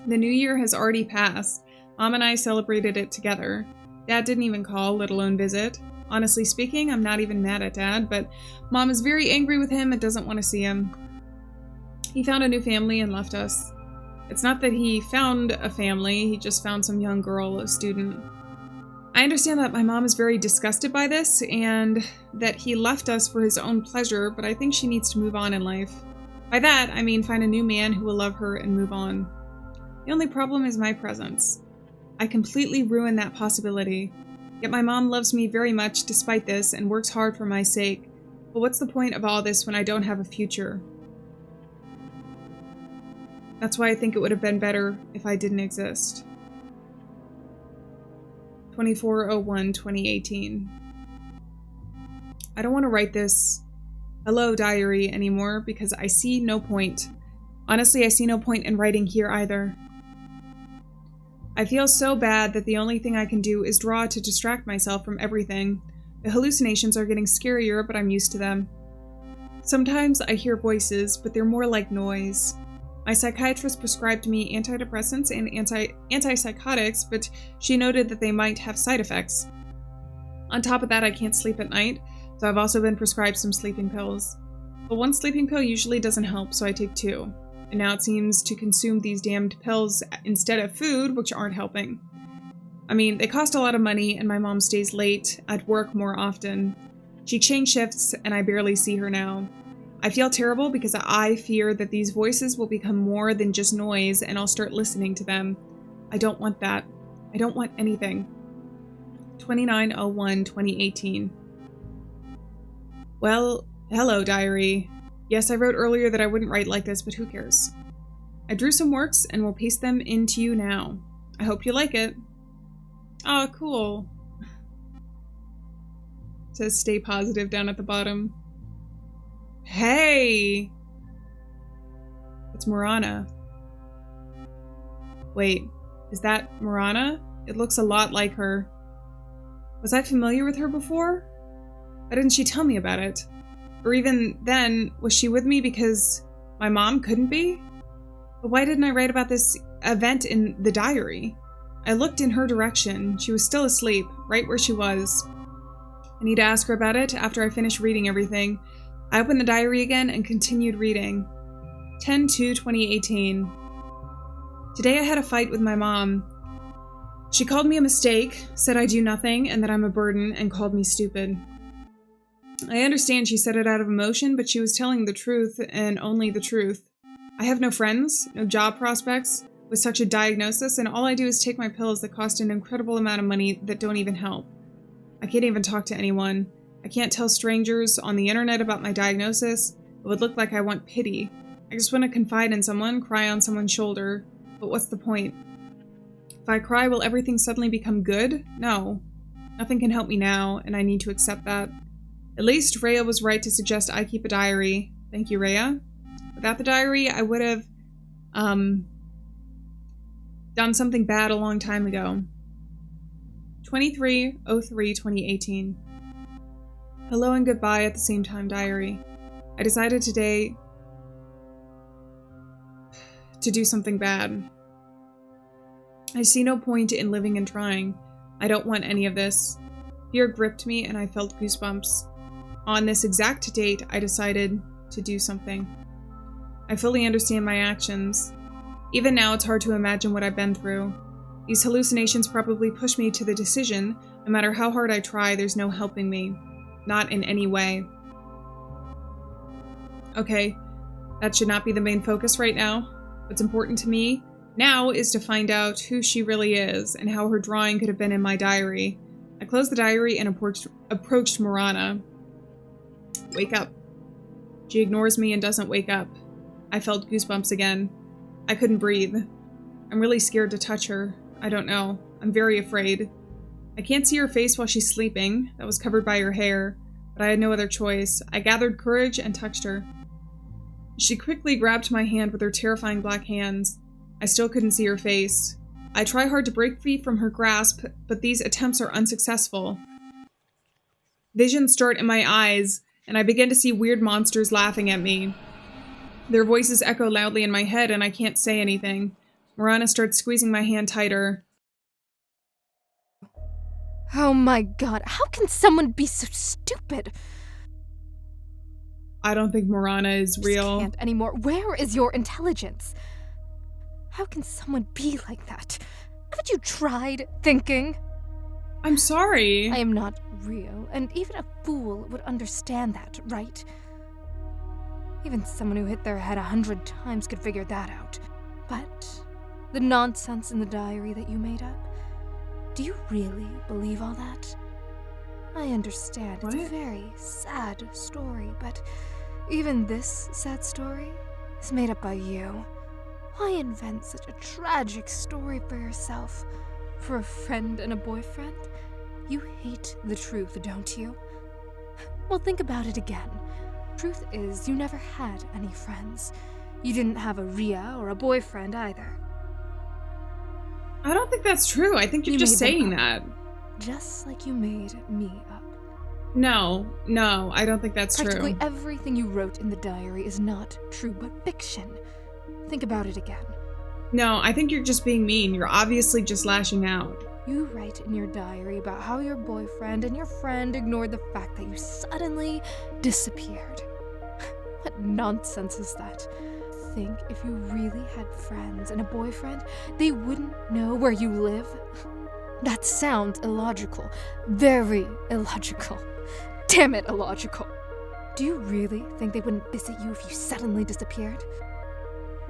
A: The new year has already passed. Mom and I celebrated it together. Dad didn't even call, let alone visit. Honestly speaking, I'm not even mad at Dad, but Mom is very angry with him and doesn't want to see him. He found a new family and left us. It's not that he found a family, he just found some young girl, a student. I understand that my mom is very disgusted by this, and that he left us for his own pleasure, but I think she needs to move on in life. By that, I mean find a new man who will love her and move on. The only problem is my presence. I completely ruin that possibility. Yet my mom loves me very much despite this and works hard for my sake. But what's the point of all this when I don't have a future? That's why I think it would have been better if I didn't exist. 24/01/2018. I don't want to write this hello diary anymore because I see no point. Honestly, I see no point in writing here either. I feel so bad that the only thing I can do is draw to distract myself from everything. The hallucinations are getting scarier, but I'm used to them. Sometimes I hear voices, but they're more like noise. My psychiatrist prescribed me antidepressants and antipsychotics, but she noted that they might have side effects. On top of that, I can't sleep at night, so I've also been prescribed some sleeping pills. But one sleeping pill usually doesn't help, so I take two. And now it seems to consume these damned pills instead of food, which aren't helping. I mean, they cost a lot of money, and my mom stays late at work more often. She changed shifts, and I barely see her now. I feel terrible because I fear that these voices will become more than just noise, and I'll start listening to them. I don't want that. I don't want anything. 29/01/2018. Well, hello, diary. Yes, I wrote earlier that I wouldn't write like this, but who cares? I drew some works and will paste them into you now. I hope you like it. Oh, cool. It says stay positive down at the bottom. Hey! It's Marana. Wait, is that Marana? It looks a lot like her. Was I familiar with her before? Why didn't she tell me about it? Or even then, was she with me because my mom couldn't be? But why didn't I write about this event in the diary? I looked in her direction. She was still asleep, right where she was. I need to ask her about it after I finish reading everything. I opened the diary again and continued reading. 10/2/2018. Today I had a fight with my mom. She called me a mistake, said I do nothing, and that I'm a burden, and called me stupid. I understand she said it out of emotion, but she was telling the truth, and only the truth. I have no friends, no job prospects, with such a diagnosis, and all I do is take my pills that cost an incredible amount of money that don't even help. I can't even talk to anyone. I can't tell strangers on the internet about my diagnosis. It would look like I want pity. I just want to confide in someone, cry on someone's shoulder. But what's the point? If I cry, will everything suddenly become good? No. Nothing can help me now, and I need to accept that. At least Rhea was right to suggest I keep a diary. Thank you, Rhea. Without the diary, I would have, done something bad a long time ago. 23/03/2018. Hello and goodbye at the same time, diary. I decided today to do something bad. I see no point in living and trying. I don't want any of this. Fear gripped me and I felt goosebumps. On this exact date, I decided to do something. I fully understand my actions. Even now, it's hard to imagine what I've been through. These hallucinations probably push me to the decision. No matter how hard I try, there's no helping me. Not in any way. Okay, that should not be the main focus right now. What's important to me now is to find out who she really is and how her drawing could have been in my diary. I closed the diary and approached Marana. Wake up. She ignores me and doesn't wake up. I felt goosebumps again. I couldn't breathe. I'm really scared to touch her. I don't know. I'm very afraid. I can't see her face while she's sleeping. That was covered by her hair. But I had no other choice. I gathered courage and touched her. She quickly grabbed my hand with her terrifying black hands. I still couldn't see her face. I try hard to break free from her grasp, but these attempts are unsuccessful. Visions start in my eyes, and I begin to see weird monsters laughing at me. Their voices echo loudly in my head, and I can't say anything. Marana starts squeezing my hand tighter.
B: Oh my god, how can someone be so stupid?
A: I don't think Marana is real.
B: I can't anymore. Where is your intelligence? How can someone be like that? Haven't you tried thinking?
A: I'm sorry.
B: I am not real, and even a fool would understand that, right? Even someone who hit their head 100 times could figure that out. But the nonsense in the diary that you made up, do you really believe all that? I understand
A: What?
B: It's a very sad story, but even this sad story is made up by you. Why invent such a tragic story for yourself? For a friend and a boyfriend? You hate the truth, don't you? Well, think about it again. Truth is, you never had any friends. You didn't have a Rhea or a boyfriend either.
A: I don't think that's true. I think you're just saying that.
B: Just like you made me up.
A: No, I don't think that's
B: Practically
A: true.
B: everything you wrote in the diary is not true, but fiction. Think about it again.
A: No, I think you're just being mean. You're obviously just lashing out.
B: You write in your diary about how your boyfriend and your friend ignored the fact that you suddenly disappeared. What nonsense is that? Think if you really had friends and a boyfriend, they wouldn't know where you live? That sounds illogical. Very illogical. Damn it, illogical. Do you really think they wouldn't visit you if you suddenly disappeared?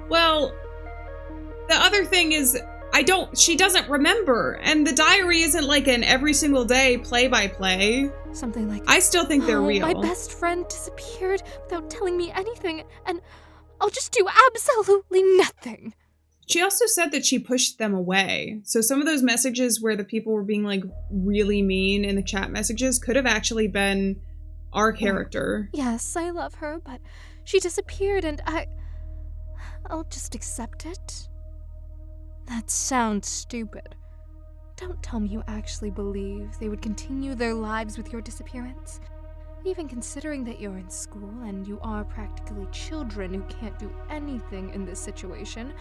A: Well, the other thing is, she doesn't remember, and the diary isn't like an every single day play-by-play.
B: Something like,
A: I still think they're real.
B: My best friend disappeared without telling me anything, and I'll just do absolutely nothing.
A: She also said that she pushed them away. So some of those messages where the people were being like really mean in the chat messages could have actually been our character.
B: Yes, I love her, but she disappeared and I'll just accept it. That sounds stupid. Don't tell me you actually believe they would continue their lives with your disappearance. Even considering that you're in school and you are practically children who can't do anything in this situation,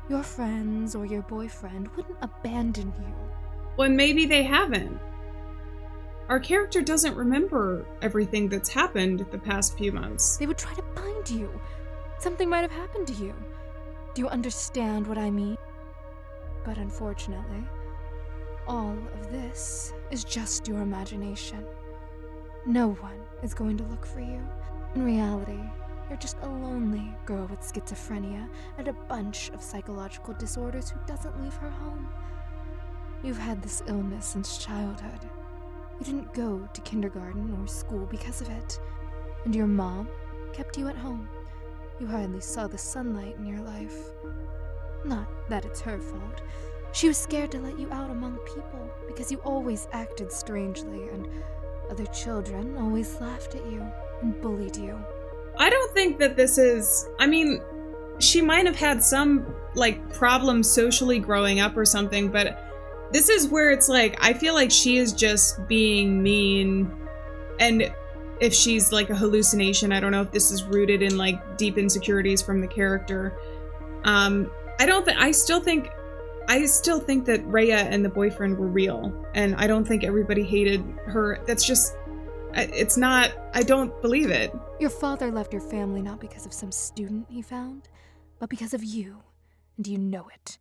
B: your friends or your boyfriend wouldn't abandon you.
A: Well, maybe they haven't. Our character doesn't remember everything that's happened the past few months.
B: They would try to find you. Something might have happened to you. Do you understand what I mean? But unfortunately, all of this is just your imagination. No one is going to look for you. In reality, you're just a lonely girl with schizophrenia and a bunch of psychological disorders who doesn't leave her home. You've had this illness since childhood. You didn't go to kindergarten or school because of it. And your mom kept you at home. You hardly saw the sunlight in your life. Not that it's her fault. She was scared to let you out among people because you always acted strangely and other children always laughed at you and bullied you.
A: I don't think that this is... I mean, she might have had some, like, problems socially growing up or something, but this is where it's like, I feel like she is just being mean. And if she's, like, a hallucination, I don't know if this is rooted in, like, deep insecurities from the character. I still think that Rhea and the boyfriend were real. And I don't think everybody hated her. That's just... It's not... I don't believe it.
B: Your father left your family not because of some student he found, but because of you. And you know it.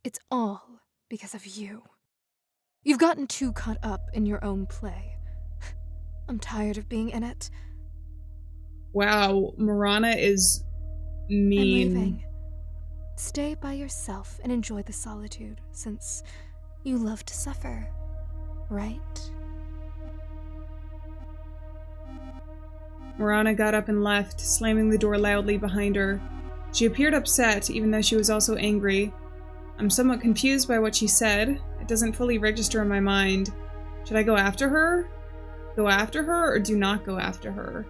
B: It's all because of you. You've gotten too caught up in your own play. I'm tired of being in it.
A: Wow, Marana is mean.
B: I'm leaving. Stay by yourself and enjoy the solitude, since you love to suffer, right?
A: Marana got up and left, slamming the door loudly behind her. She appeared upset, even though she was also angry. I'm somewhat confused by what she said. It doesn't fully register in my mind. Should I go after her? Go after her, or do not go after her?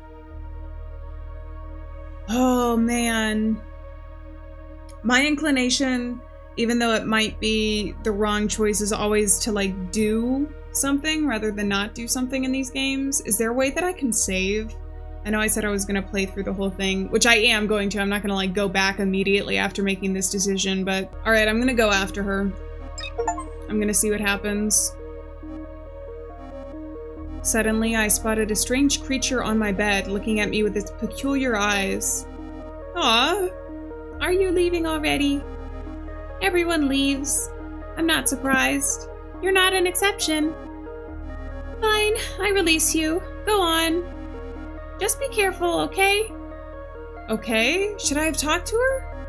A: Oh, man. My inclination, even though it might be the wrong choice, is always to, like, do something rather than not do something in these games. Is there a way that I can save? I know I said I was going to play through the whole thing, which I am going to. I'm not going to, like, go back immediately after making this decision, but... Alright, I'm going to go after her. I'm going to see what happens. Suddenly, I spotted a strange creature on my bed, looking at me with its peculiar eyes. Aw, are you leaving already? Everyone leaves. I'm not surprised. You're not an exception. Fine, I release you. Go on. Just be careful, okay? Okay, should I have talked to her?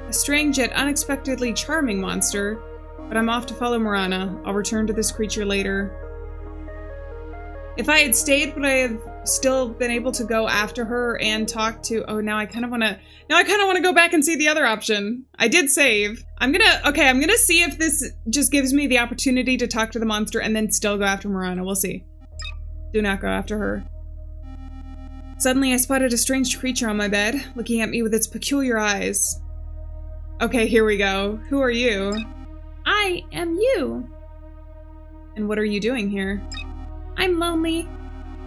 A: A strange yet unexpectedly charming monster, but I'm off to follow Marana. I'll return to this creature later. If I had stayed, would I have still been able to go after her and talk to... Oh, now I kind of want to go back and see the other option. I did save. I'm gonna see if this just gives me the opportunity to talk to the monster and then still go after Marana. We'll see. Do not go after her. Suddenly, I spotted a strange creature on my bed, looking at me with its peculiar eyes. Okay, here we go. Who are you? I am you. And what are you doing here? I'm lonely,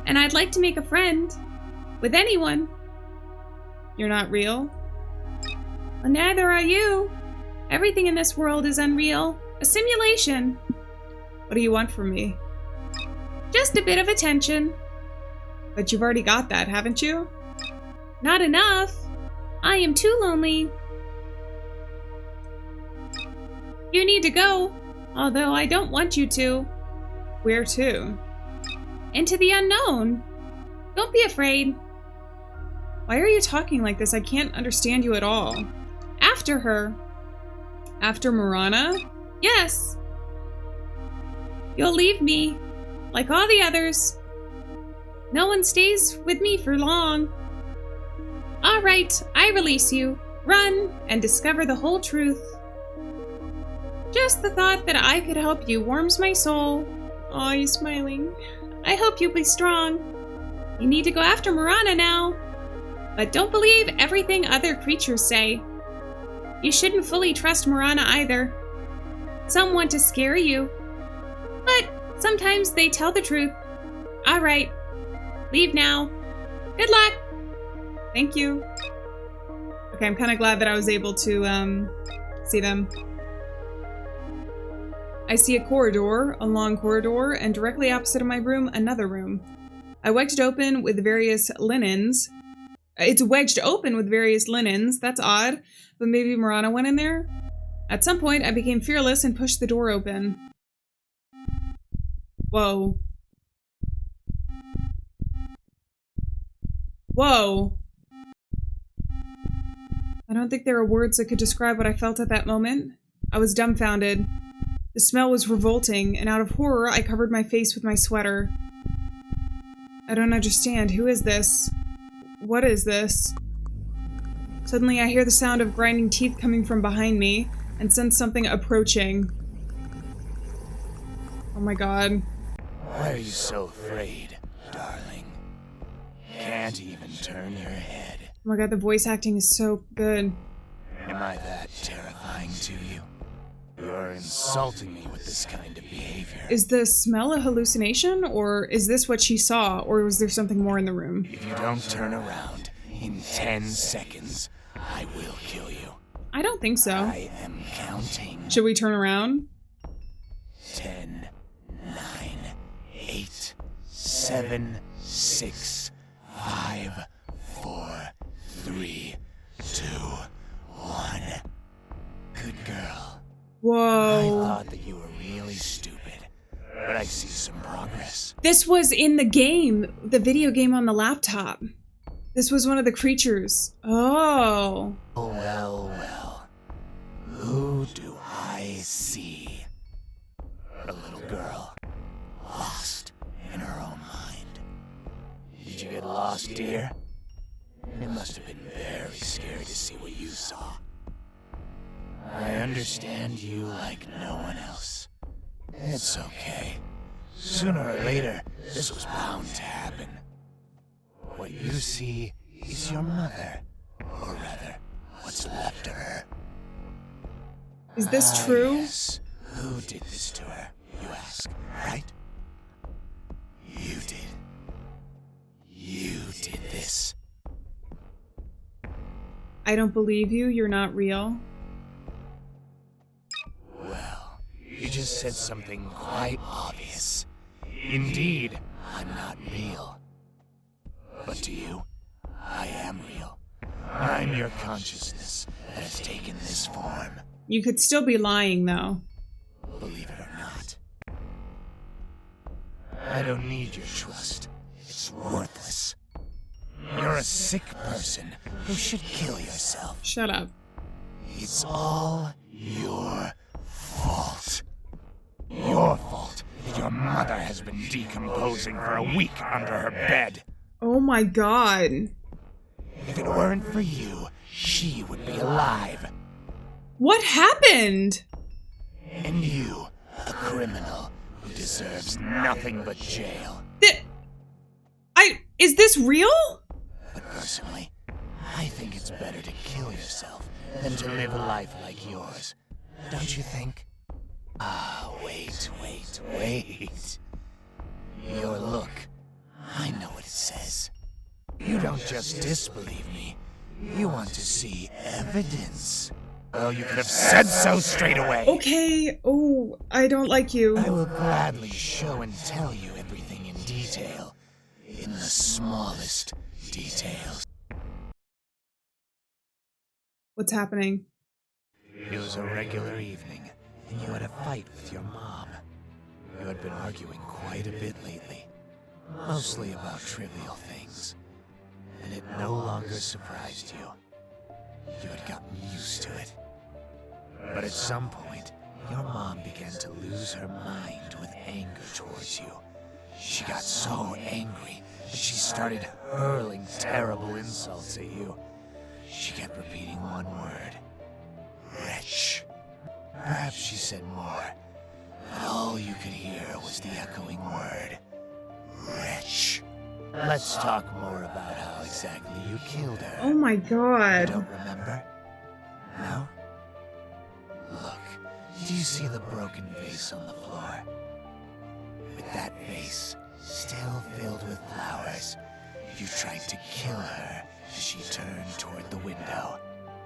A: and I'd like to make a friend. With anyone. You're not real? Well, neither are you. Everything in this world is unreal. A simulation. What do you want from me? Just a bit of attention. But you've already got that, haven't you? Not enough. I am too lonely. You need to go, although I don't want you to. Where to? Into the unknown. Don't be afraid. Why are you talking like this? I can't understand you at all. After her. After Marana? Yes. You'll leave me, like all the others. No one stays with me for long. All right, I release you. Run and discover the whole truth. Just the thought that I could help you warms my soul. Aw, you're smiling. I hope you'll be strong. You need to go after Marana now. But don't believe everything other creatures say. You shouldn't fully trust Marana either. Some want to scare you. But sometimes they tell the truth. Alright. Leave now. Good luck. Thank you. Okay, I'm kind of glad that I was able to see them. I see a corridor, a long corridor, and directly opposite of my room, another room. I wedged open with various linens. It's wedged open with various linens. That's odd, but maybe Marana went in there? At some point, I became fearless and pushed the door open. Whoa. Whoa. I don't think there are words that could describe what I felt at that moment. I was dumbfounded. The smell was revolting, and out of horror, I covered my face with my sweater. I don't understand. Who is this? What is this? Suddenly, I hear the sound of grinding teeth coming from behind me, and sense something approaching. Oh my god.
C: Why are you so afraid, darling? Can't even turn your head.
A: Oh my god, the voice acting is so good.
C: Am I that terrifying to you? You're insulting me with this kind of behavior.
A: Is the smell a hallucination, or is this what she saw, or was there something more in the room?
C: If you don't turn around, in 10 seconds, I will kill you.
A: I don't think so.
C: I am counting.
A: Should we turn around?
C: 10, 9, 8, 7, 6, 5, 4, 3, 2, 1. Good girl.
A: Whoa.
C: I thought that you were really stupid, but I see some progress.
A: This was in the game, the video game on the laptop. This was one of the creatures. Oh.
C: Well, well. Who do I see? A little girl, lost in her own mind. Did you get lost, dear? It must have been very scary to see what you saw. I understand you like no one else. It's okay. Sooner or later, this was bound to happen. What you see is your mother. Or rather, what's left of her.
A: Is this true?
C: Yes. Who did this to her, you ask, right? You did. You did this.
A: I don't believe you. You're not real.
C: Well, you just said something quite obvious. Indeed, I'm not real. But to you, I am real. I'm your consciousness that has taken this form.
A: You could still be lying, though.
C: Believe it or not. I don't need your trust. It's worthless. You're a sick person who should kill yourself.
A: Shut up.
C: It's all your fault. Your fault that your mother has been decomposing for a week under her bed.
A: Oh my god.
C: If it weren't for you, she would be alive.
A: What happened?
C: And you, a criminal who deserves nothing but jail.
A: Is this real?
C: But personally, I think it's better to kill yourself than to live a life like yours. Don't you think? Ah, wait. Your look. I know what it says. You don't just disbelieve me. You want to see evidence. Well, you could have said so straight away.
A: Okay. Oh, I don't like you.
C: I will gladly show and tell you everything in detail. In the smallest details.
A: What's happening?
C: It was a regular evening, and you had a fight with your mom. You had been arguing quite a bit lately, mostly about trivial things, and it no longer surprised you. You had gotten used to it. But at some point, your mom began to lose her mind with anger towards you. She got so angry that she started hurling terrible insults at you. She kept repeating one word. Wretch. Perhaps she said more, but all you could hear was the echoing word. Wretch. Let's talk more about how exactly you killed her.
A: Oh my
C: You
A: god.
C: don't remember? No? Look, do you see the broken vase on the floor? With that vase still filled with flowers, you tried to kill her as she turned toward the window.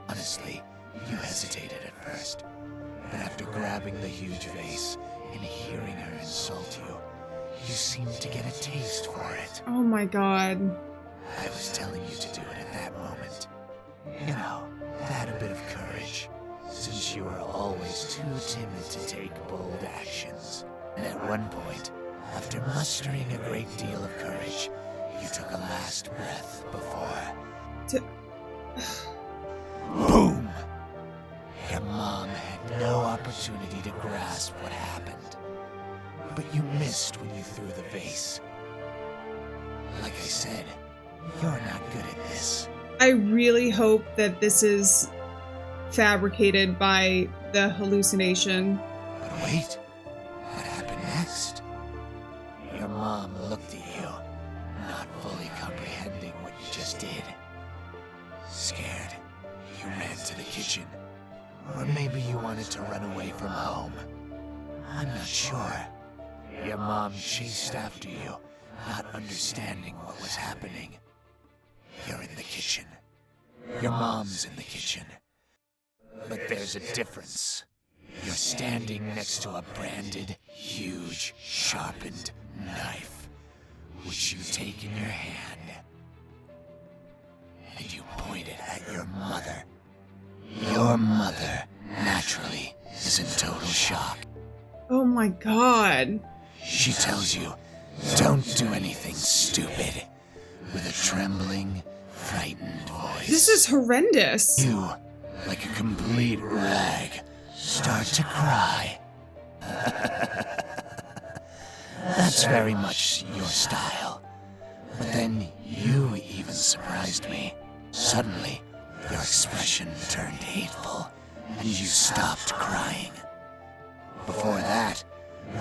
C: Honestly, you hesitated at first, but after grabbing the huge vase and hearing her insult you, you seemed to get a taste for it.
A: Oh my god.
C: I was telling you to do it at that moment. You know, to add a bit of courage, since you were always too timid to take bold actions. And at one point, after mustering a great deal of courage, you took a last breath before... Boom! Your mom had no opportunity to grasp what happened. But you missed when you threw the vase. Like I said, you're not good at this.
A: I really hope that this is fabricated by the hallucination.
C: But wait, what happened next? Your mom looked at you, not fully comprehending what you just did. Scared, you ran to the kitchen. Or maybe you wanted to run away from home. I'm not sure. Your mom chased after you, not understanding what was happening. You're in the kitchen. Your mom's in the kitchen. But there's a difference. You're standing next to a branded, huge, sharpened knife, which you take in your hand. And you point it at your mother. Your mother, naturally, is in total shock.
A: Oh my god.
C: She tells you, don't do anything stupid, with a trembling, frightened voice.
A: This is horrendous.
C: You, like a complete rag, start to cry. That's very much your style. But then you even surprised me. Suddenly, your expression turned hateful, and you stopped crying. Before that,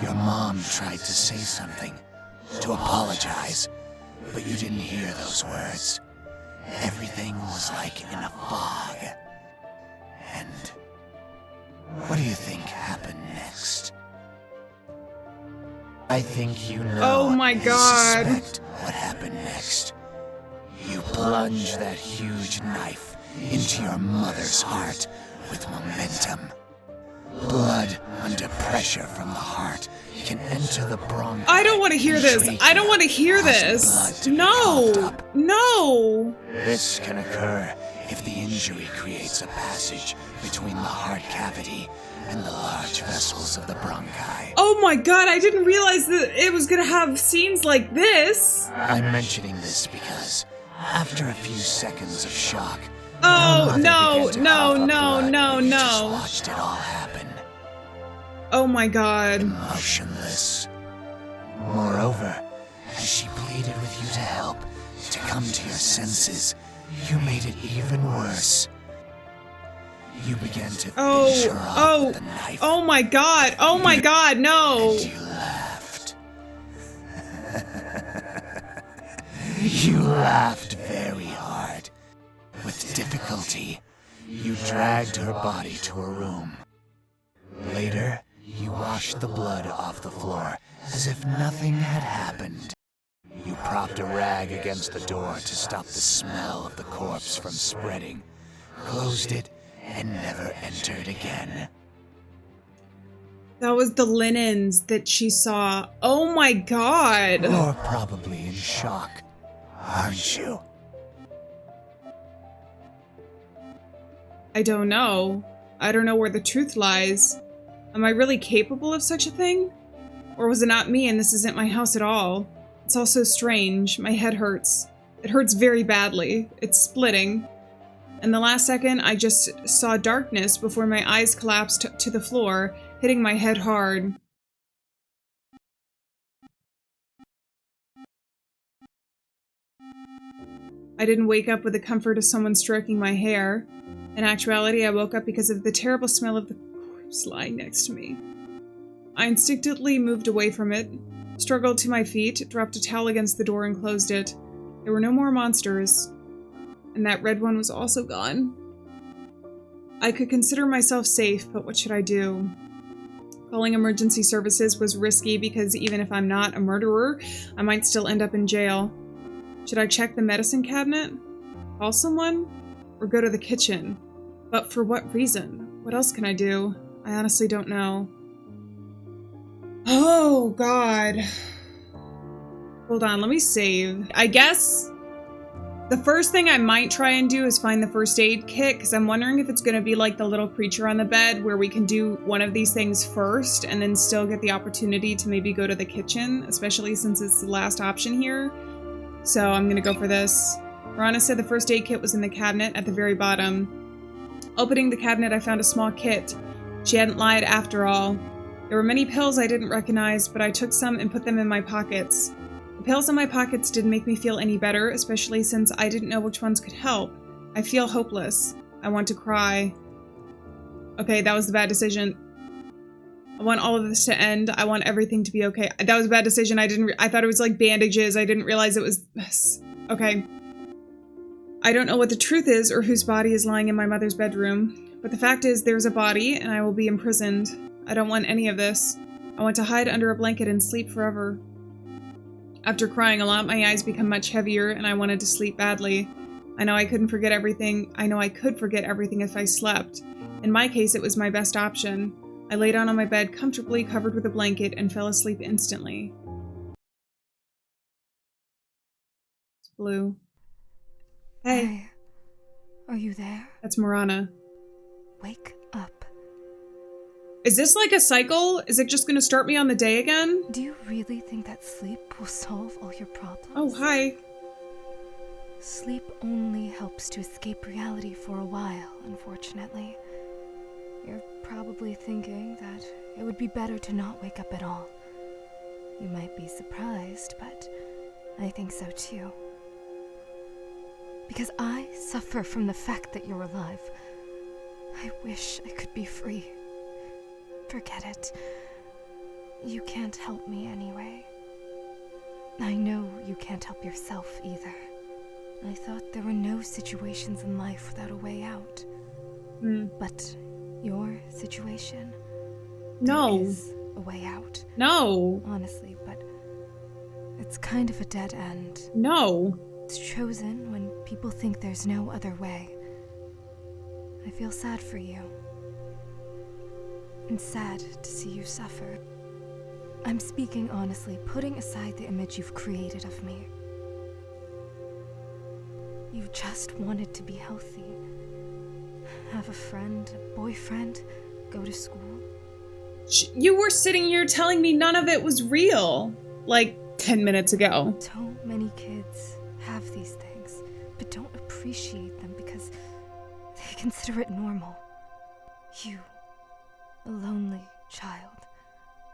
C: your mom tried to say something, to apologize, but you didn't hear those words. everything was like in a fog. And what do you think happened next? I think you know.
A: Oh my God.
C: Suspect what happened next. You plunge that huge knife into your mother's heart with momentum. Blood under pressure from the heart can enter the bronchi.
A: I don't want to hear this. I don't want to hear this. No. No.
C: This can occur if the injury creates a passage between the heart cavity and the large vessels of the bronchi.
A: Oh my God, I didn't realize that it was gonna have scenes like this.
C: I'm mentioning this because after a few seconds of shock,
A: Oh,
C: your mother
A: no,
C: began to
A: no,
C: cough up
A: no,
C: blood,
A: no,
C: and you just
A: no.
C: watched it all happen.
A: Oh my God.
C: Motionless. Moreover, as she pleaded with you to help, to come to your senses, you made it even worse. You began to finish her off with the knife.
A: Oh my God. Oh my God, no.
C: And you laughed. You laughed very hard. With difficulty, you dragged her body to her room. Later, you washed the blood off the floor as if nothing had happened. You propped a rag against the door to stop the smell of the corpse from spreading, closed it, and never entered again.
A: That was the linens that she saw. Oh my God.
C: You're probably in shock, aren't you?
A: I don't know. I don't know where the truth lies. Am I really capable of such a thing? Or was it not me and this isn't my house at all? It's all so strange. My head hurts. It hurts very badly. It's splitting. And the last second, I just saw darkness before my eyes collapsed to the floor, hitting my head hard. I didn't wake up with the comfort of someone stroking my hair. In actuality, I woke up because of the terrible smell of the corpse lying next to me. I instinctively moved away from it, struggled to my feet, dropped a towel against the door and closed it. There were no more monsters. And that red one was also gone. I could consider myself safe, but what should I do? Calling emergency services was risky because even if I'm not a murderer, I might still end up in jail. Should I check the medicine cabinet? Call someone? Or go to the kitchen? But for what reason? What else can I do? I honestly don't know. Oh, God. Hold on, let me save. I guess the first thing I might try and do is find the first aid kit, because I'm wondering if it's going to be like the little creature on the bed where we can do one of these things first and then still get the opportunity to maybe go to the kitchen, especially since it's the last option here. So I'm going to go for this. Rana said the first aid kit was in the cabinet at the very bottom. Opening the cabinet, I found a small kit. She hadn't lied after all. There were many pills I didn't recognize, but I took some and put them in my pockets. The pills in my pockets didn't make me feel any better, especially since I didn't know which ones could help. I feel hopeless. I want to cry. Okay, that was the bad decision. I want all of this to end. I want everything to be okay. That was a bad decision. I thought it was like bandages. I didn't realize it was this. Okay. I don't know what the truth is or whose body is lying in my mother's bedroom, but the fact is there's a body and I will be imprisoned. I don't want any of this. I want to hide under a blanket and sleep forever. After crying a lot, my eyes become much heavier and I wanted to sleep badly. I know I couldn't forget everything. I know I could forget everything if I slept. In my case, it was my best option. I lay down on my bed comfortably covered with a blanket and fell asleep instantly. It's blue. Hey.
B: Hey, are you there?
A: That's Marana.
B: Wake up.
A: Is this like a cycle? Is it just gonna start me on the day again?
B: Do you really think that sleep will solve all your problems?
A: Oh, hi.
B: Sleep only helps to escape reality for a while, unfortunately. You're probably thinking that it would be better to not wake up at all. You might be surprised, but I think so too. Because I suffer from the fact that you're alive. I wish I could be free. Forget it. You can't help me anyway. I know you can't help yourself either. I thought there were no situations in life without a way out. But your situation?
A: No.
B: There is a way out.
A: No.
B: Honestly, but it's kind of a dead end.
A: No.
B: It's chosen when people think there's no other way. I feel sad for you. And sad to see you suffer. I'm speaking honestly, putting aside the image you've created of me. You just wanted to be healthy. Have a friend, a boyfriend, go to school.
A: You were sitting here telling me none of it was real, like 10 minutes ago.
B: So many kids have these things, but don't appreciate them because they consider it normal. You, a lonely child,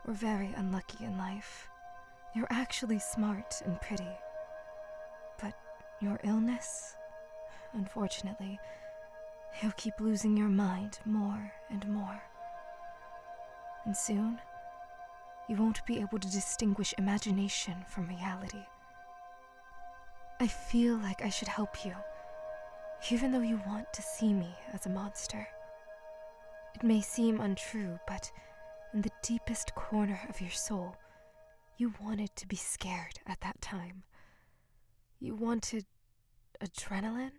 B: were very unlucky in life. You're actually smart and pretty. But your illness, unfortunately, you'll keep losing your mind more and more. And soon, you won't be able to distinguish imagination from reality. I feel like I should help you, even though you want to see me as a monster. It may seem untrue, but in the deepest corner of your soul, you wanted to be scared at that time. You wanted adrenaline?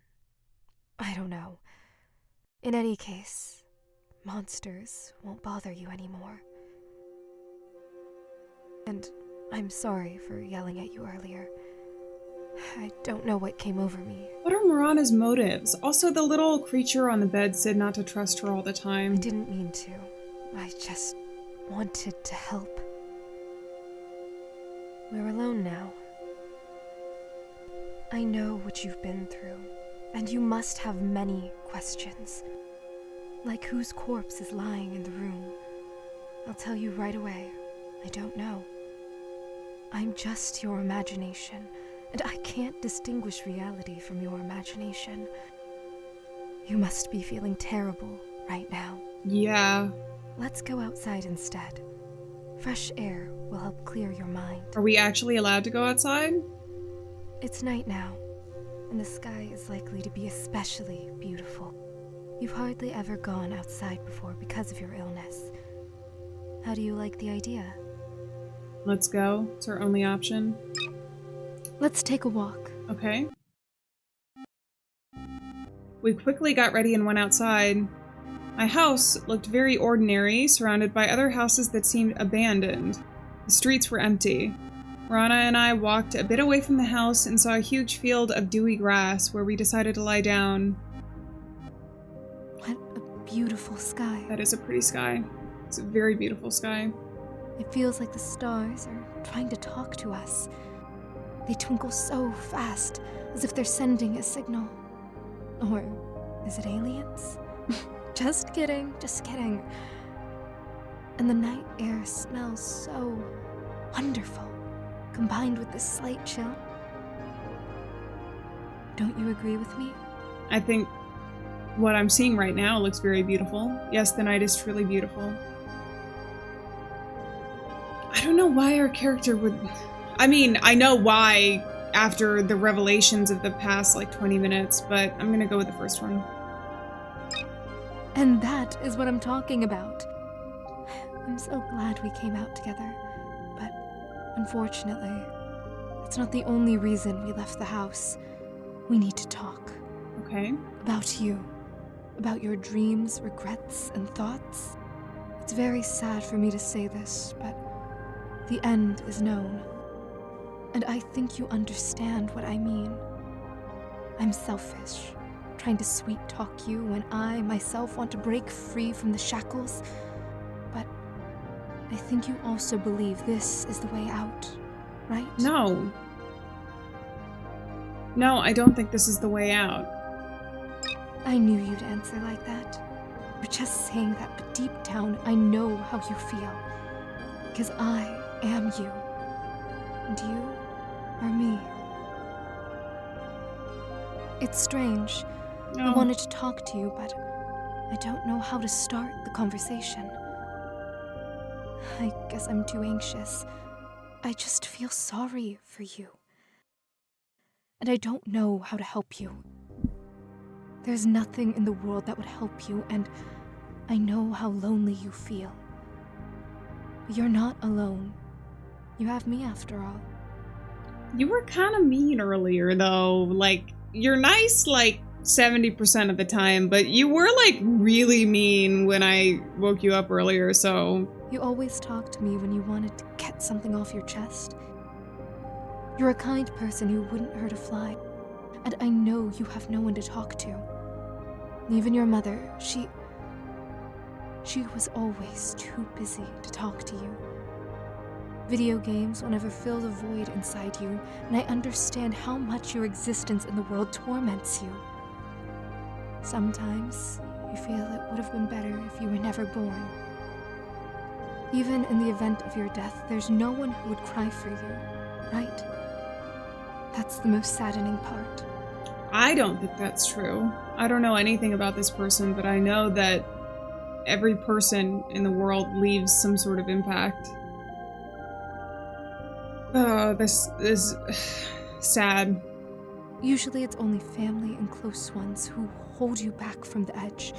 B: I don't know. In any case, monsters won't bother you anymore. And I'm sorry for yelling at you earlier. I don't know what came over me.
A: What are Marana's motives? Also, the little creature on the bed said not to trust her all the time.
B: I didn't mean to. I just wanted to help. We're alone now. I know what you've been through, and you must have many questions. Like whose corpse is lying in the room. I'll tell you right away, I don't know. I'm just your imagination, and I can't distinguish reality from your imagination. You must be feeling terrible right now.
A: Yeah.
B: Let's go outside instead. Fresh air will help clear your mind.
A: Are we actually allowed to go outside?
B: It's night now, and the sky is likely to be especially beautiful. You've hardly ever gone outside before because of your illness. How do you like the idea?
A: Let's go. It's our only option.
B: Let's take a walk.
A: Okay. We quickly got ready and went outside. My house looked very ordinary, surrounded by other houses that seemed abandoned. The streets were empty. Rana and I walked a bit away from the house and saw a huge field of dewy grass where we decided to lie down.
B: What a beautiful sky.
A: That is a pretty sky. It's a very beautiful sky.
B: It feels like the stars are trying to talk to us. They twinkle so fast, as if they're sending a signal. Or is it aliens? Just kidding, just kidding. And the night air smells so wonderful, combined with this slight chill. Don't you agree with me?
A: I think what I'm seeing right now looks very beautiful. Yes, the night is truly beautiful. I don't know why our character would... I mean, I know why after the revelations of the past, 20 minutes, but I'm gonna go with the first one.
B: And that is what I'm talking about. I'm so glad we came out together, but unfortunately, it's not the only reason we left the house. We need to talk.
A: Okay.
B: About you. About your dreams, regrets, and thoughts. It's very sad for me to say this, but the end is known. And I think you understand what I mean. I'm selfish, trying to sweet-talk you when I, myself, want to break free from the shackles. But I think you also believe this is the way out, right?
A: No. No, I don't think this is the way out.
B: I knew you'd answer like that. You're just saying that, but deep down, I know how you feel. Because I am you. And you are me. It's strange.
A: No.
B: I wanted to talk to you, but I don't know how to start the conversation. I guess I'm too anxious. I just feel sorry for you. and I don't know how to help you. There's nothing in the world that would help you, and I know how lonely you feel. But you're not alone. You have me after all.
A: You were kind of mean earlier, though. Like, you're nice, like, 70% of the time, but you were, like, really mean when I woke you up earlier, so...
B: You always talk to me when you wanted to get something off your chest. You're a kind person who wouldn't hurt a fly, and I know you have no one to talk to. Even your mother, she was always too busy to talk to you. Video games will never fill the void inside you, and I understand how much your existence in the world torments you. Sometimes you feel it would have been better if you were never born. Even in the event of your death, there's no one who would cry for you, right? That's the most saddening part.
A: I don't think that's true. I don't know anything about this person, but I know that every person in the world leaves some sort of impact. Oh, this is sad.
B: Usually it's only family and close ones who hold you back from the edge.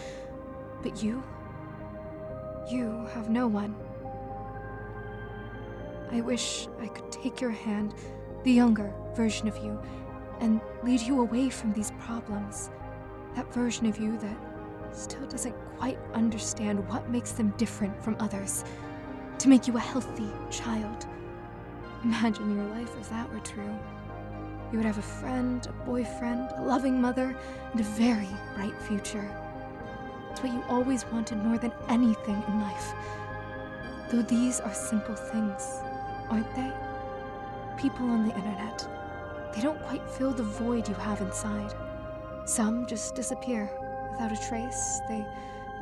B: But you have no one. I wish I could take your hand, the younger version of you, and lead you away from these problems. That version of you that still doesn't quite understand what makes them different from others. To make you a healthy child. Imagine your life if that were true. You would have a friend, a boyfriend, a loving mother, and a very bright future. It's what you always wanted more than anything in life. Though these are simple things, aren't they? People on the internet, they don't quite fill the void you have inside. Some just disappear without a trace. They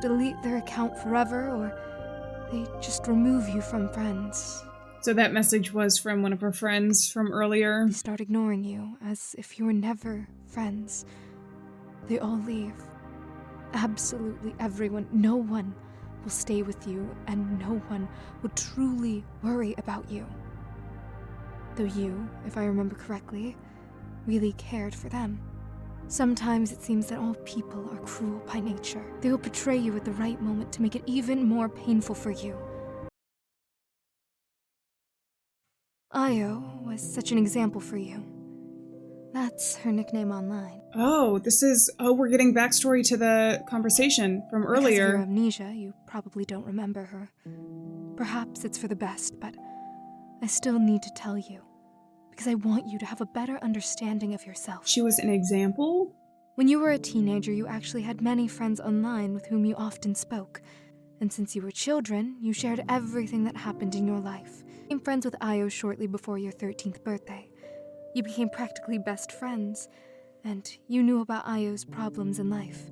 B: delete their account forever, or they just remove you from friends.
A: So that message was from one of her friends from earlier.
B: They start ignoring you as if you were never friends. They all leave. Absolutely everyone. No one will stay with you, and no one will truly worry about you. Though you, if I remember correctly, really cared for them. Sometimes it seems that all people are cruel by nature. They will betray you at the right moment to make it even more painful for you. Io was such an example for you. That's her nickname online.
A: Oh, we're getting backstory to the conversation from earlier.
B: Because of your amnesia, you probably don't remember her. Perhaps it's for the best, but I still need to tell you. Because I want you to have a better understanding of yourself.
A: She was an example?
B: When you were a teenager, you actually had many friends online with whom you often spoke. And since you were children, you shared everything that happened in your life. You became friends with Io shortly before your 13th birthday. You became practically best friends, and you knew about Io's problems in life.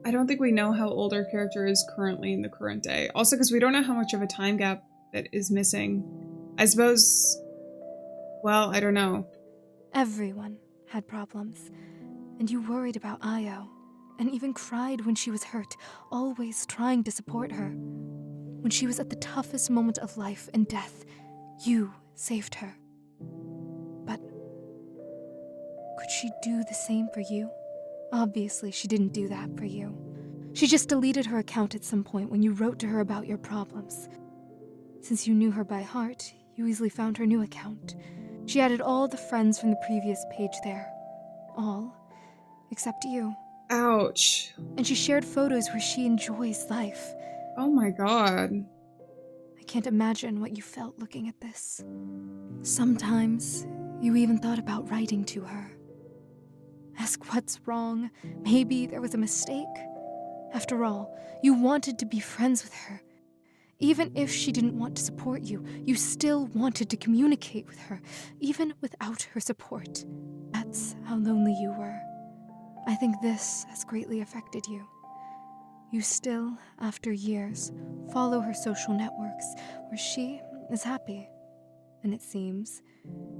A: I don't think we know how old our character is currently in the current day. Also, because we don't know how much of a time gap that is missing. I suppose, well, I don't know.
B: Everyone had problems, and you worried about Io, and even cried when she was hurt, always trying to support her. When she was at the toughest moment of life and death, you saved her. But could she do the same for you? Obviously, she didn't do that for you. She just deleted her account at some point when you wrote to her about your problems. Since you knew her by heart, you easily found her new account. She added all the friends from the previous page there. All except you.
A: Ouch.
B: And she shared photos where she enjoys life.
A: Oh my god.
B: I can't imagine what you felt looking at this. Sometimes, you even thought about writing to her. Ask what's wrong. Maybe there was a mistake. After all, you wanted to be friends with her. Even if she didn't want to support you, you still wanted to communicate with her, even without her support. That's how lonely you were. I think this has greatly affected you. You still, after years, follow her social networks, where she is happy. And it seems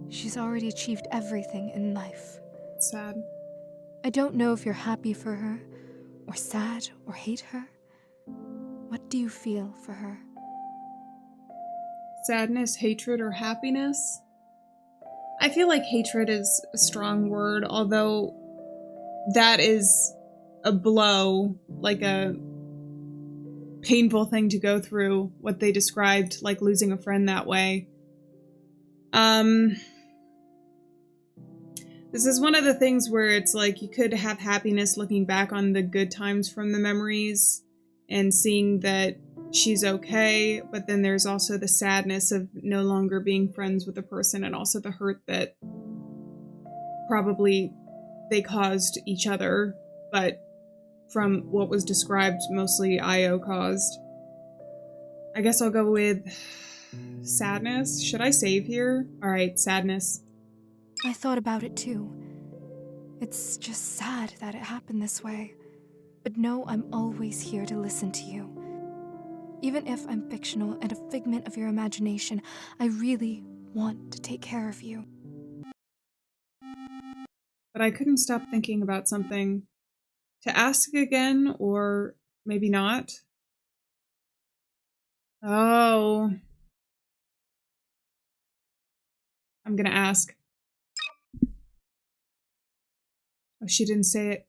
B: she's already achieved everything in life.
A: Sad.
B: I don't know if you're happy for her, or sad, or hate her. What do you feel for her?
A: Sadness, hatred, or happiness? I feel like hatred is a strong word, although that is a blow, like a painful thing to go through, what they described, like losing a friend that way. This is one of the things where it's like you could have happiness looking back on the good times from the memories and seeing that she's okay, but then there's also the sadness of no longer being friends with the person, and also the hurt that probably they caused each other, but from what was described, mostly Io caused. I guess I'll go with sadness. Should I save here? Alright, sadness.
B: I thought about it too. It's just sad that it happened this way. But know I'm always here to listen to you. Even if I'm fictional and a figment of your imagination, I really want to take care of you.
A: But I couldn't stop thinking about something. To ask again, or maybe not? Oh. I'm gonna ask. Oh, she didn't say it.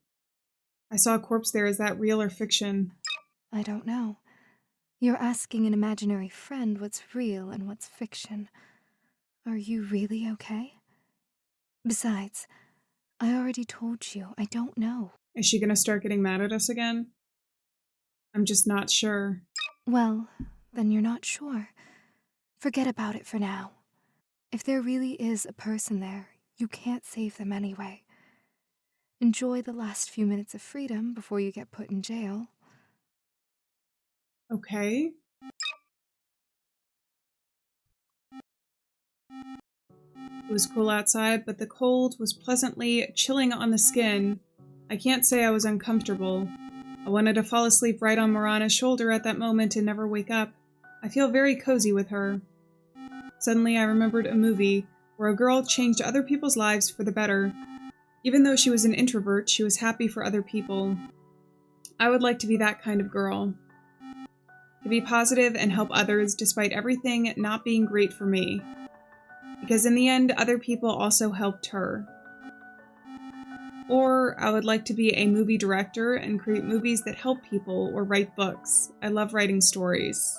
A: I saw a corpse there. Is that real or fiction?
B: I don't know. You're asking an imaginary friend what's real and what's fiction. Are you really okay? Besides, I already told you, I don't know.
A: Is she gonna start getting mad at us again? I'm just not sure.
B: Well, then you're not sure. Forget about it for now. If there really is a person there, you can't save them anyway. Enjoy the last few minutes of freedom before you get put in jail.
A: Okay. It was cool outside, but the cold was pleasantly chilling on the skin. I can't say I was uncomfortable. I wanted to fall asleep right on Marana's shoulder at that moment and never wake up. I feel very cozy with her. Suddenly I remembered a movie where a girl changed other people's lives for the better. Even though she was an introvert, she was happy for other people. I would like to be that kind of girl. To be positive and help others despite everything not being great for me. Because in the end, other people also helped her. Or I would like to be a movie director and create movies that help people, or write books. I love writing stories.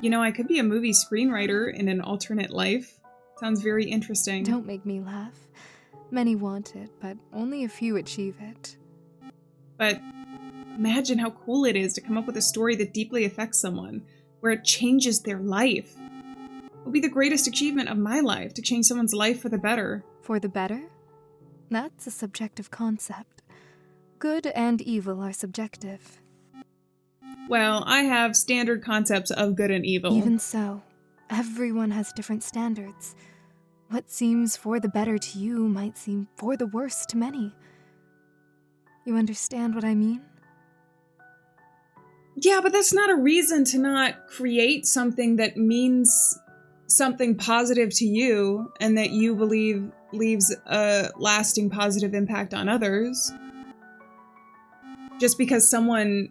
A: You know, I could be a movie screenwriter in an alternate life. Sounds very interesting.
B: Don't make me laugh. Many want it, but only a few achieve it.
A: But imagine how cool it is to come up with a story that deeply affects someone, where it changes their life. It will be the greatest achievement of my life, to change someone's life for the better.
B: For the better? That's a subjective concept. Good and evil are subjective.
A: Well, I have standard concepts of good and evil.
B: Even so, everyone has different standards. What seems for the better to you might seem for the worse to many. You understand what I mean?
A: Yeah, but that's not a reason to not create something that means something positive to you and that you believe leaves a lasting positive impact on others. Just because someone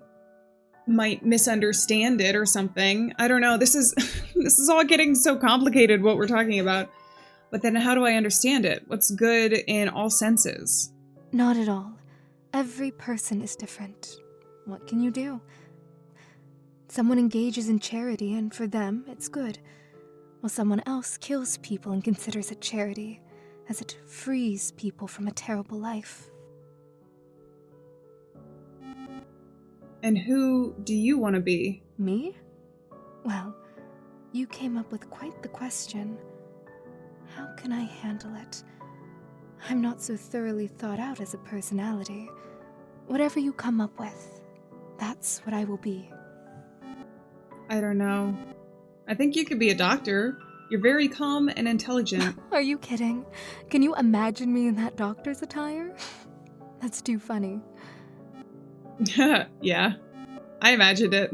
A: might misunderstand it or something. I don't know. This is all getting so complicated, what we're talking about. But then how do I understand it? What's good in all senses?
B: Not at all. Every person is different. What can you do? Someone engages in charity, and for them, it's good. While someone else kills people and considers it charity, as it frees people from a terrible life.
A: And who do you want to be?
B: Me? Well, you came up with quite the question. How can I handle it? I'm not so thoroughly thought out as a personality. Whatever you come up with, that's what I will be.
A: I don't know. I think you could be a doctor. You're very calm and intelligent.
B: Are you kidding? Can you imagine me in that doctor's attire? That's too funny.
A: Yeah, I imagined it.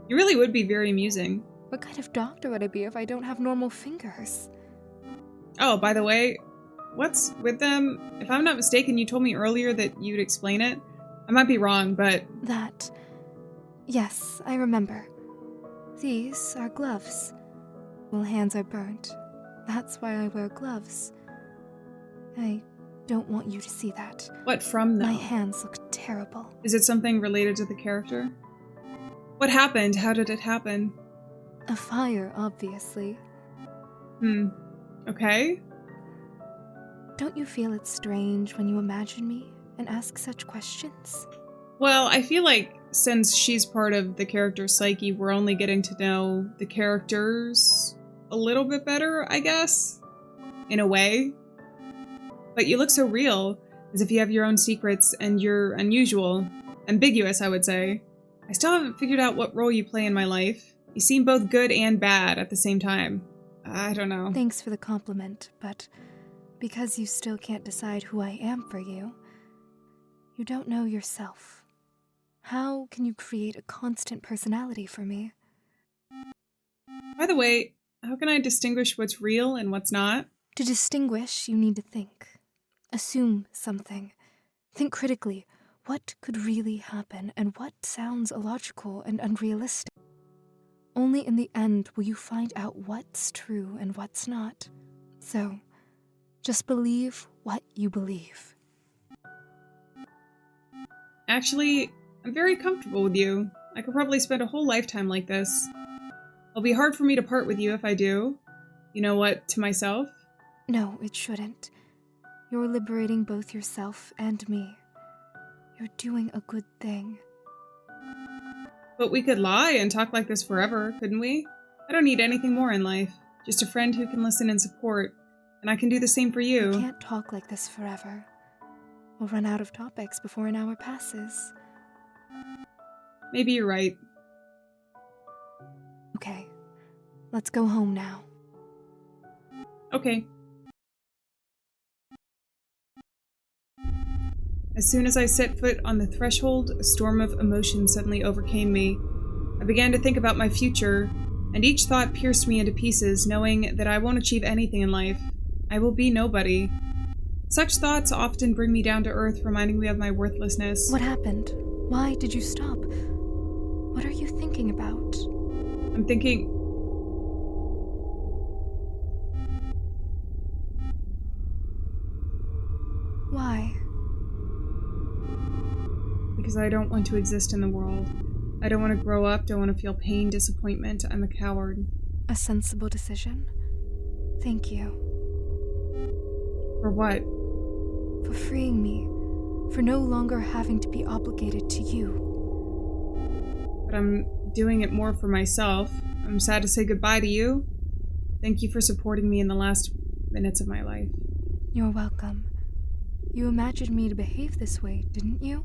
A: You really would be very amusing.
B: What kind of doctor would I be if I don't have normal fingers?
A: Oh, by the way, what's with them? If I'm not mistaken, you told me earlier that you'd explain it. I might be wrong, but...
B: Yes, I remember. These are gloves. Well, hands are burnt. That's why I wear gloves. I don't want you to see that.
A: What from, though?
B: My hands look terrible.
A: Is it something related to the character? What happened? How did it happen?
B: A fire, obviously.
A: Okay.
B: Don't you feel it's strange when you imagine me and ask such questions?
A: Well, I feel like since she's part of the character's psyche, we're only getting to know the characters a little bit better, I guess. In a way. But you look so real, as if you have your own secrets and you're unusual. Ambiguous, I would say. I still haven't figured out what role you play in my life. You seem both good and bad at the same time. I don't know.
B: Thanks for the compliment, but because you still can't decide who I am for you, you don't know yourself. How can you create a constant personality for me?
A: By the way, how can I distinguish what's real and what's not?
B: To distinguish, you need to think. Assume something. Think critically. What could really happen and what sounds illogical and unrealistic? Only in the end will you find out what's true and what's not. So, just believe what you believe.
A: Actually, I'm very comfortable with you. I could probably spend a whole lifetime like this. It'll be hard for me to part with you if I do. You know what, to myself?
B: No, it shouldn't. You're liberating both yourself and me. You're doing a good thing.
A: But we could lie and talk like this forever, couldn't we? I don't need anything more in life. Just a friend who can listen and support. And I can do the same for you.
B: We can't talk like this forever. We'll run out of topics before an hour passes.
A: Maybe you're right.
B: Okay, let's go home now.
A: Okay. As soon as I set foot on the threshold, a storm of emotion suddenly overcame me. I began to think about my future, and each thought pierced me into pieces, knowing that I won't achieve anything in life. I will be nobody. Such thoughts often bring me down to earth, reminding me of my worthlessness.
B: What happened? Why did you stop? What are you thinking about?
A: I'm thinking...
B: Why?
A: Because I don't want to exist in the world. I don't want to grow up, don't want to feel pain, disappointment. I'm a coward.
B: A sensible decision. Thank you.
A: For what?
B: For freeing me. For no longer having to be obligated to you.
A: But I'm doing it more for myself. I'm sad to say goodbye to you. Thank you for supporting me in the last minutes of my life.
B: You're welcome. You imagined me to behave this way, didn't you?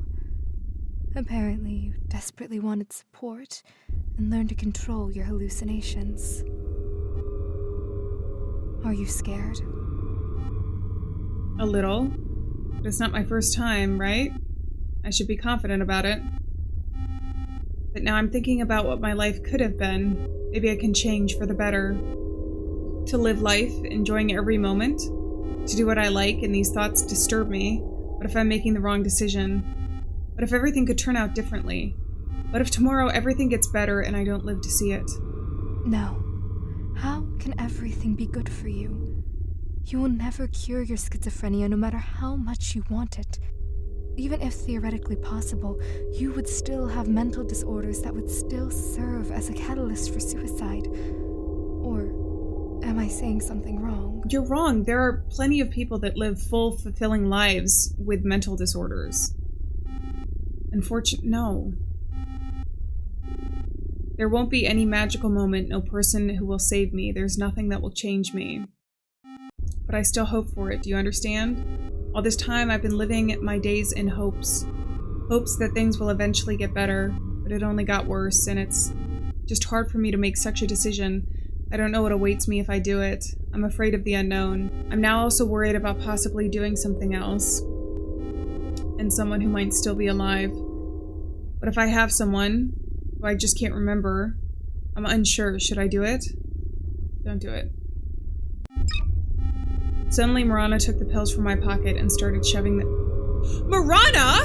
B: Apparently, you desperately wanted support and learned to control your hallucinations. Are you scared?
A: A little. But it's not my first time, right? I should be confident about it. But now I'm thinking about what my life could have been. Maybe I can change for the better. To live life, enjoying every moment. To do what I like, and these thoughts disturb me. What if I'm making the wrong decision? What if everything could turn out differently? What if tomorrow everything gets better and I don't live to see it?
B: No. How can everything be good for you? You will never cure your schizophrenia no matter how much you want it. Even if theoretically possible, you would still have mental disorders that would still serve as a catalyst for suicide. Or am I saying something wrong?
A: You're wrong. There are plenty of people that live full, fulfilling lives with mental disorders. No. There won't be any magical moment, no person who will save me. There's nothing that will change me. But I still hope for it, do you understand? All this time I've been living my days in hopes. Hopes that things will eventually get better, but it only got worse, and it's just hard for me to make such a decision. I don't know what awaits me if I do it. I'm afraid of the unknown. I'm now also worried about possibly doing something else. And someone who might still be alive. But if I have someone who I just can't remember, I'm unsure. Should I do it? Don't do it. Suddenly, Marana took the pills from my pocket and started shoving them. Marana!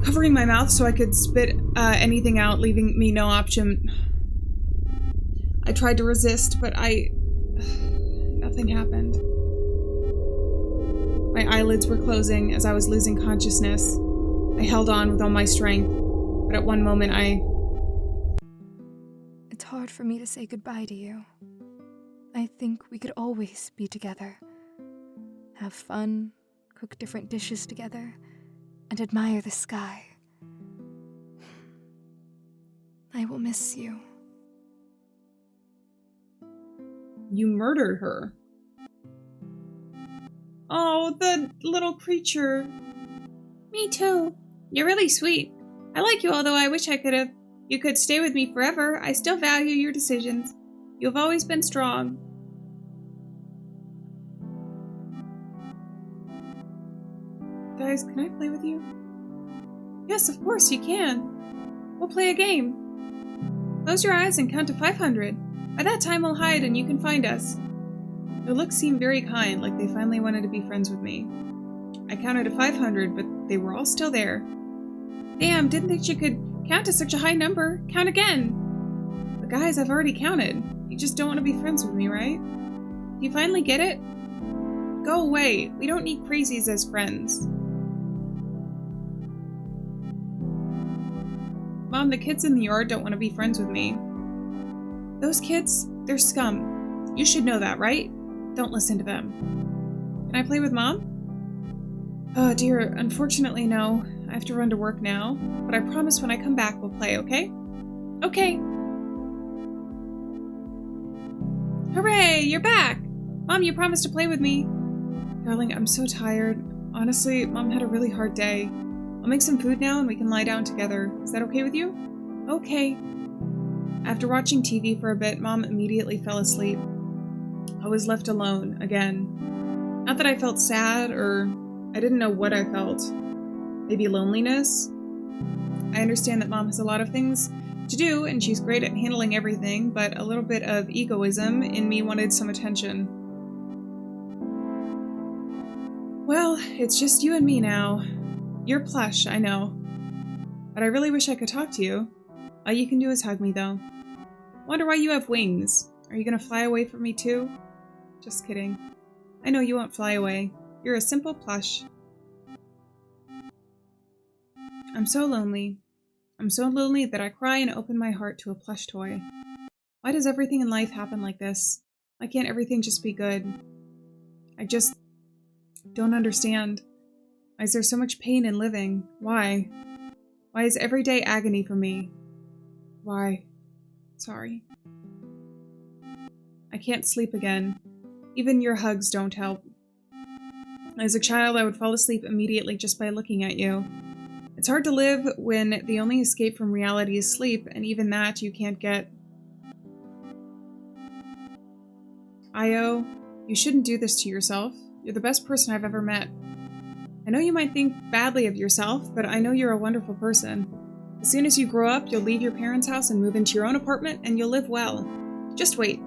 A: Covering my mouth so I could spit anything out, leaving me no option. I tried to resist, but nothing happened. My eyelids were closing as I was losing consciousness. I held on with all my strength, but at one moment
B: It's hard for me to say goodbye to you. I think we could always be together. Have fun, cook different dishes together, and admire the sky. I will miss you.
A: You murdered her. Oh, the little creature. Me too. You're really sweet. I like you, although I wish you could stay with me forever. I still value your decisions. You have always been strong. Guys, can I play with you? Yes, of course you can. We'll play a game. Close your eyes and count to 500. By that time, we'll hide and you can find us. Their looks seemed very kind, like they finally wanted to be friends with me. I counted to 500, but they were all still there. Damn, didn't think you could count to such a high number. Count again. But guys, I've already counted. You just don't want to be friends with me, right? Do you finally get it? Go away. We don't need crazies as friends. Mom, the kids in the yard don't want to be friends with me. Those kids, they're scum. You should know that, right? Don't listen to them. Can I play with Mom? Oh dear, unfortunately no. I have to run to work now, but I promise when I come back we'll play, okay? Okay. Hooray, you're back! Mom, you promised to play with me. Darling, I'm so tired. Honestly, Mom had a really hard day. I'll make some food now and we can lie down together. Is that okay with you? Okay. After watching TV for a bit, Mom immediately fell asleep. I was left alone, again. Not that I felt sad, or I didn't know what I felt. Maybe loneliness? I understand that Mom has a lot of things to do, and she's great at handling everything, but a little bit of egoism in me wanted some attention. Well, it's just you and me now. You're plush, I know. But I really wish I could talk to you. All you can do is hug me, though. Wonder why you have wings. Are you gonna fly away from me, too? Just kidding. I know you won't fly away. You're a simple plush. I'm so lonely. I'm so lonely that I cry and open my heart to a plush toy. Why does everything in life happen like this? Why can't everything just be good? I just don't understand. Why is there so much pain in living? Why? Why is every day agony for me? Why? Sorry. I can't sleep again. Even your hugs don't help. As a child, I would fall asleep immediately just by looking at you. It's hard to live when the only escape from reality is sleep, and even that you can't get. Io, you shouldn't do this to yourself. You're the best person I've ever met. I know you might think badly of yourself, but I know you're a wonderful person. As soon as you grow up, you'll leave your parents' house and move into your own apartment, and you'll live well. Just wait.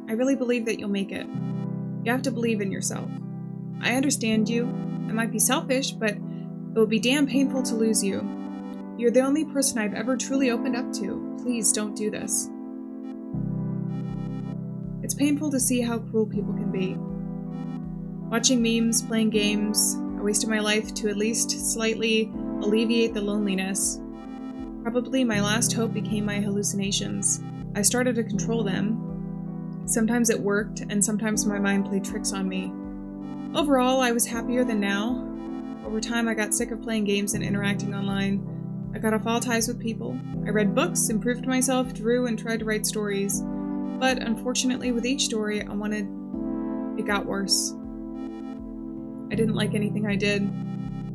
A: I really believe that you'll make it. You have to believe in yourself. I understand you. I might be selfish, but it will be damn painful to lose you. You're the only person I've ever truly opened up to. Please don't do this. It's painful to see how cruel people can be. Watching memes, playing games, I wasted my life to at least slightly alleviate the loneliness. Probably my last hope became my hallucinations. I started to control them. Sometimes it worked, and sometimes my mind played tricks on me. Overall, I was happier than now. Over time, I got sick of playing games and interacting online. I cut off all ties with people. I read books, improved myself, drew, and tried to write stories. But unfortunately, with each story it got worse. I didn't like anything I did.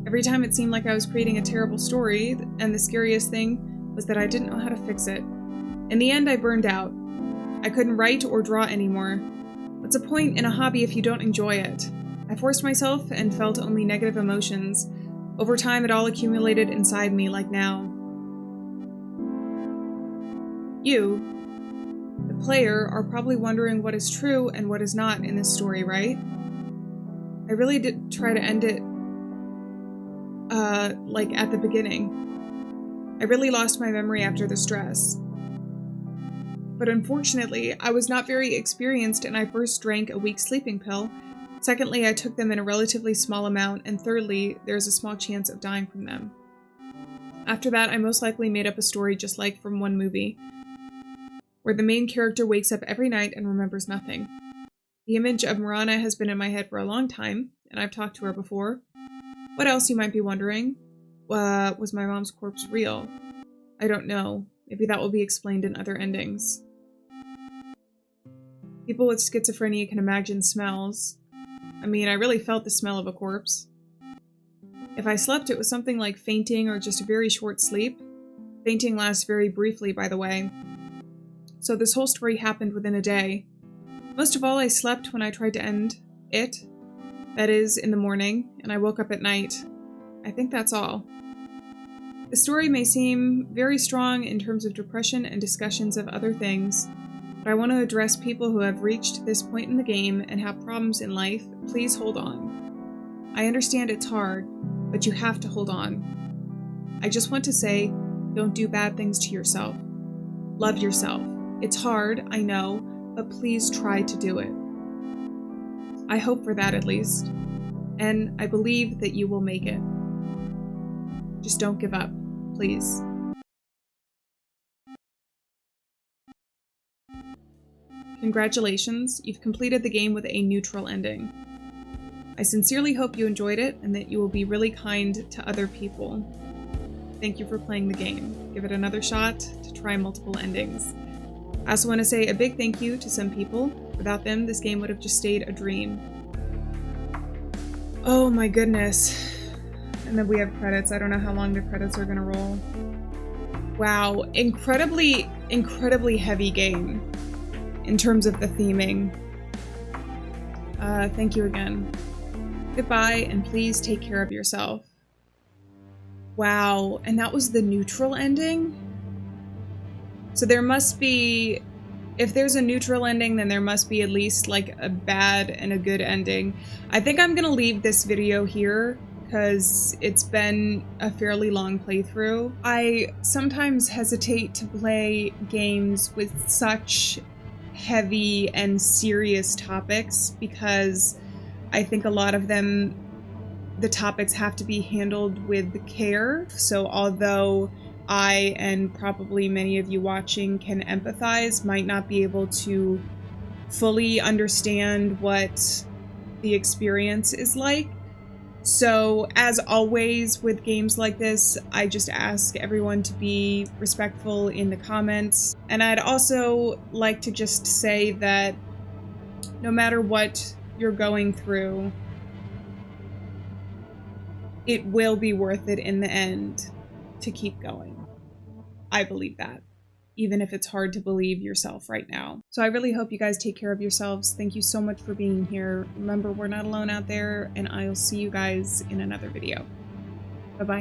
A: Every time it seemed like I was creating a terrible story, and the scariest thing was that I didn't know how to fix it. In the end, I burned out. I couldn't write or draw anymore. What's a point in a hobby if you don't enjoy it? I forced myself and felt only negative emotions. Over time, it all accumulated inside me, like now. You, the player, are probably wondering what is true and what is not in this story, right? I really did try to end it, like at the beginning. I really lost my memory after the stress. But unfortunately, I was not very experienced and I first drank a weak sleeping pill. Secondly, I took them in a relatively small amount, and thirdly, there's a small chance of dying from them. After that, I most likely made up a story just like from one movie, where the main character wakes up every night and remembers nothing. The image of Marana has been in my head for a long time, and I've talked to her before. What else, you might be wondering? Was my mom's corpse real? I don't know. Maybe that will be explained in other endings. People with schizophrenia can imagine smells. I mean, I really felt the smell of a corpse. If I slept, it was something like fainting or just a very short sleep. Fainting lasts very briefly, by the way. So this whole story happened within a day. Most of all, I slept when I tried to end it. That is, in the morning, and I woke up at night. I think that's all. The story may seem very strong in terms of depression and discussions of other things, but I want to address people who have reached this point in the game and have problems in life. Please hold on. I understand it's hard, but you have to hold on. I just want to say, don't do bad things to yourself. Love yourself. It's hard, I know, but please try to do it. I hope for that at least, and I believe that you will make it. Just don't give up, please. Congratulations, you've completed the game with a neutral ending. I sincerely hope you enjoyed it and that you will be really kind to other people. Thank you for playing the game. Give it another shot to try multiple endings. I also want to say a big thank you to some people. Without them, this game would have just stayed a dream. Oh my goodness. And then we have credits. I don't know how long the credits are gonna roll. Wow, incredibly heavy game in terms of the theming. Thank you again. Goodbye, and please take care of yourself. Wow, and that was the neutral ending? So there must be, if there's a neutral ending, then there must be at least like a bad and a good ending. I think I'm gonna leave this video here because it's been a fairly long playthrough. I sometimes hesitate to play games with such heavy and serious topics because I think a lot of them, the topics have to be handled with care. So although I and probably many of you watching can empathize, might not be able to fully understand what the experience is like. So as always with games like this, I just ask everyone to be respectful in the comments. And I'd also like to just say that no matter what you're going through, it will be worth it in the end to keep going. I believe that, even if it's hard to believe yourself right now. So I really hope you guys take care of yourselves. Thank you so much for being here. Remember, we're not alone out there, and I'll see you guys in another video. Bye-bye.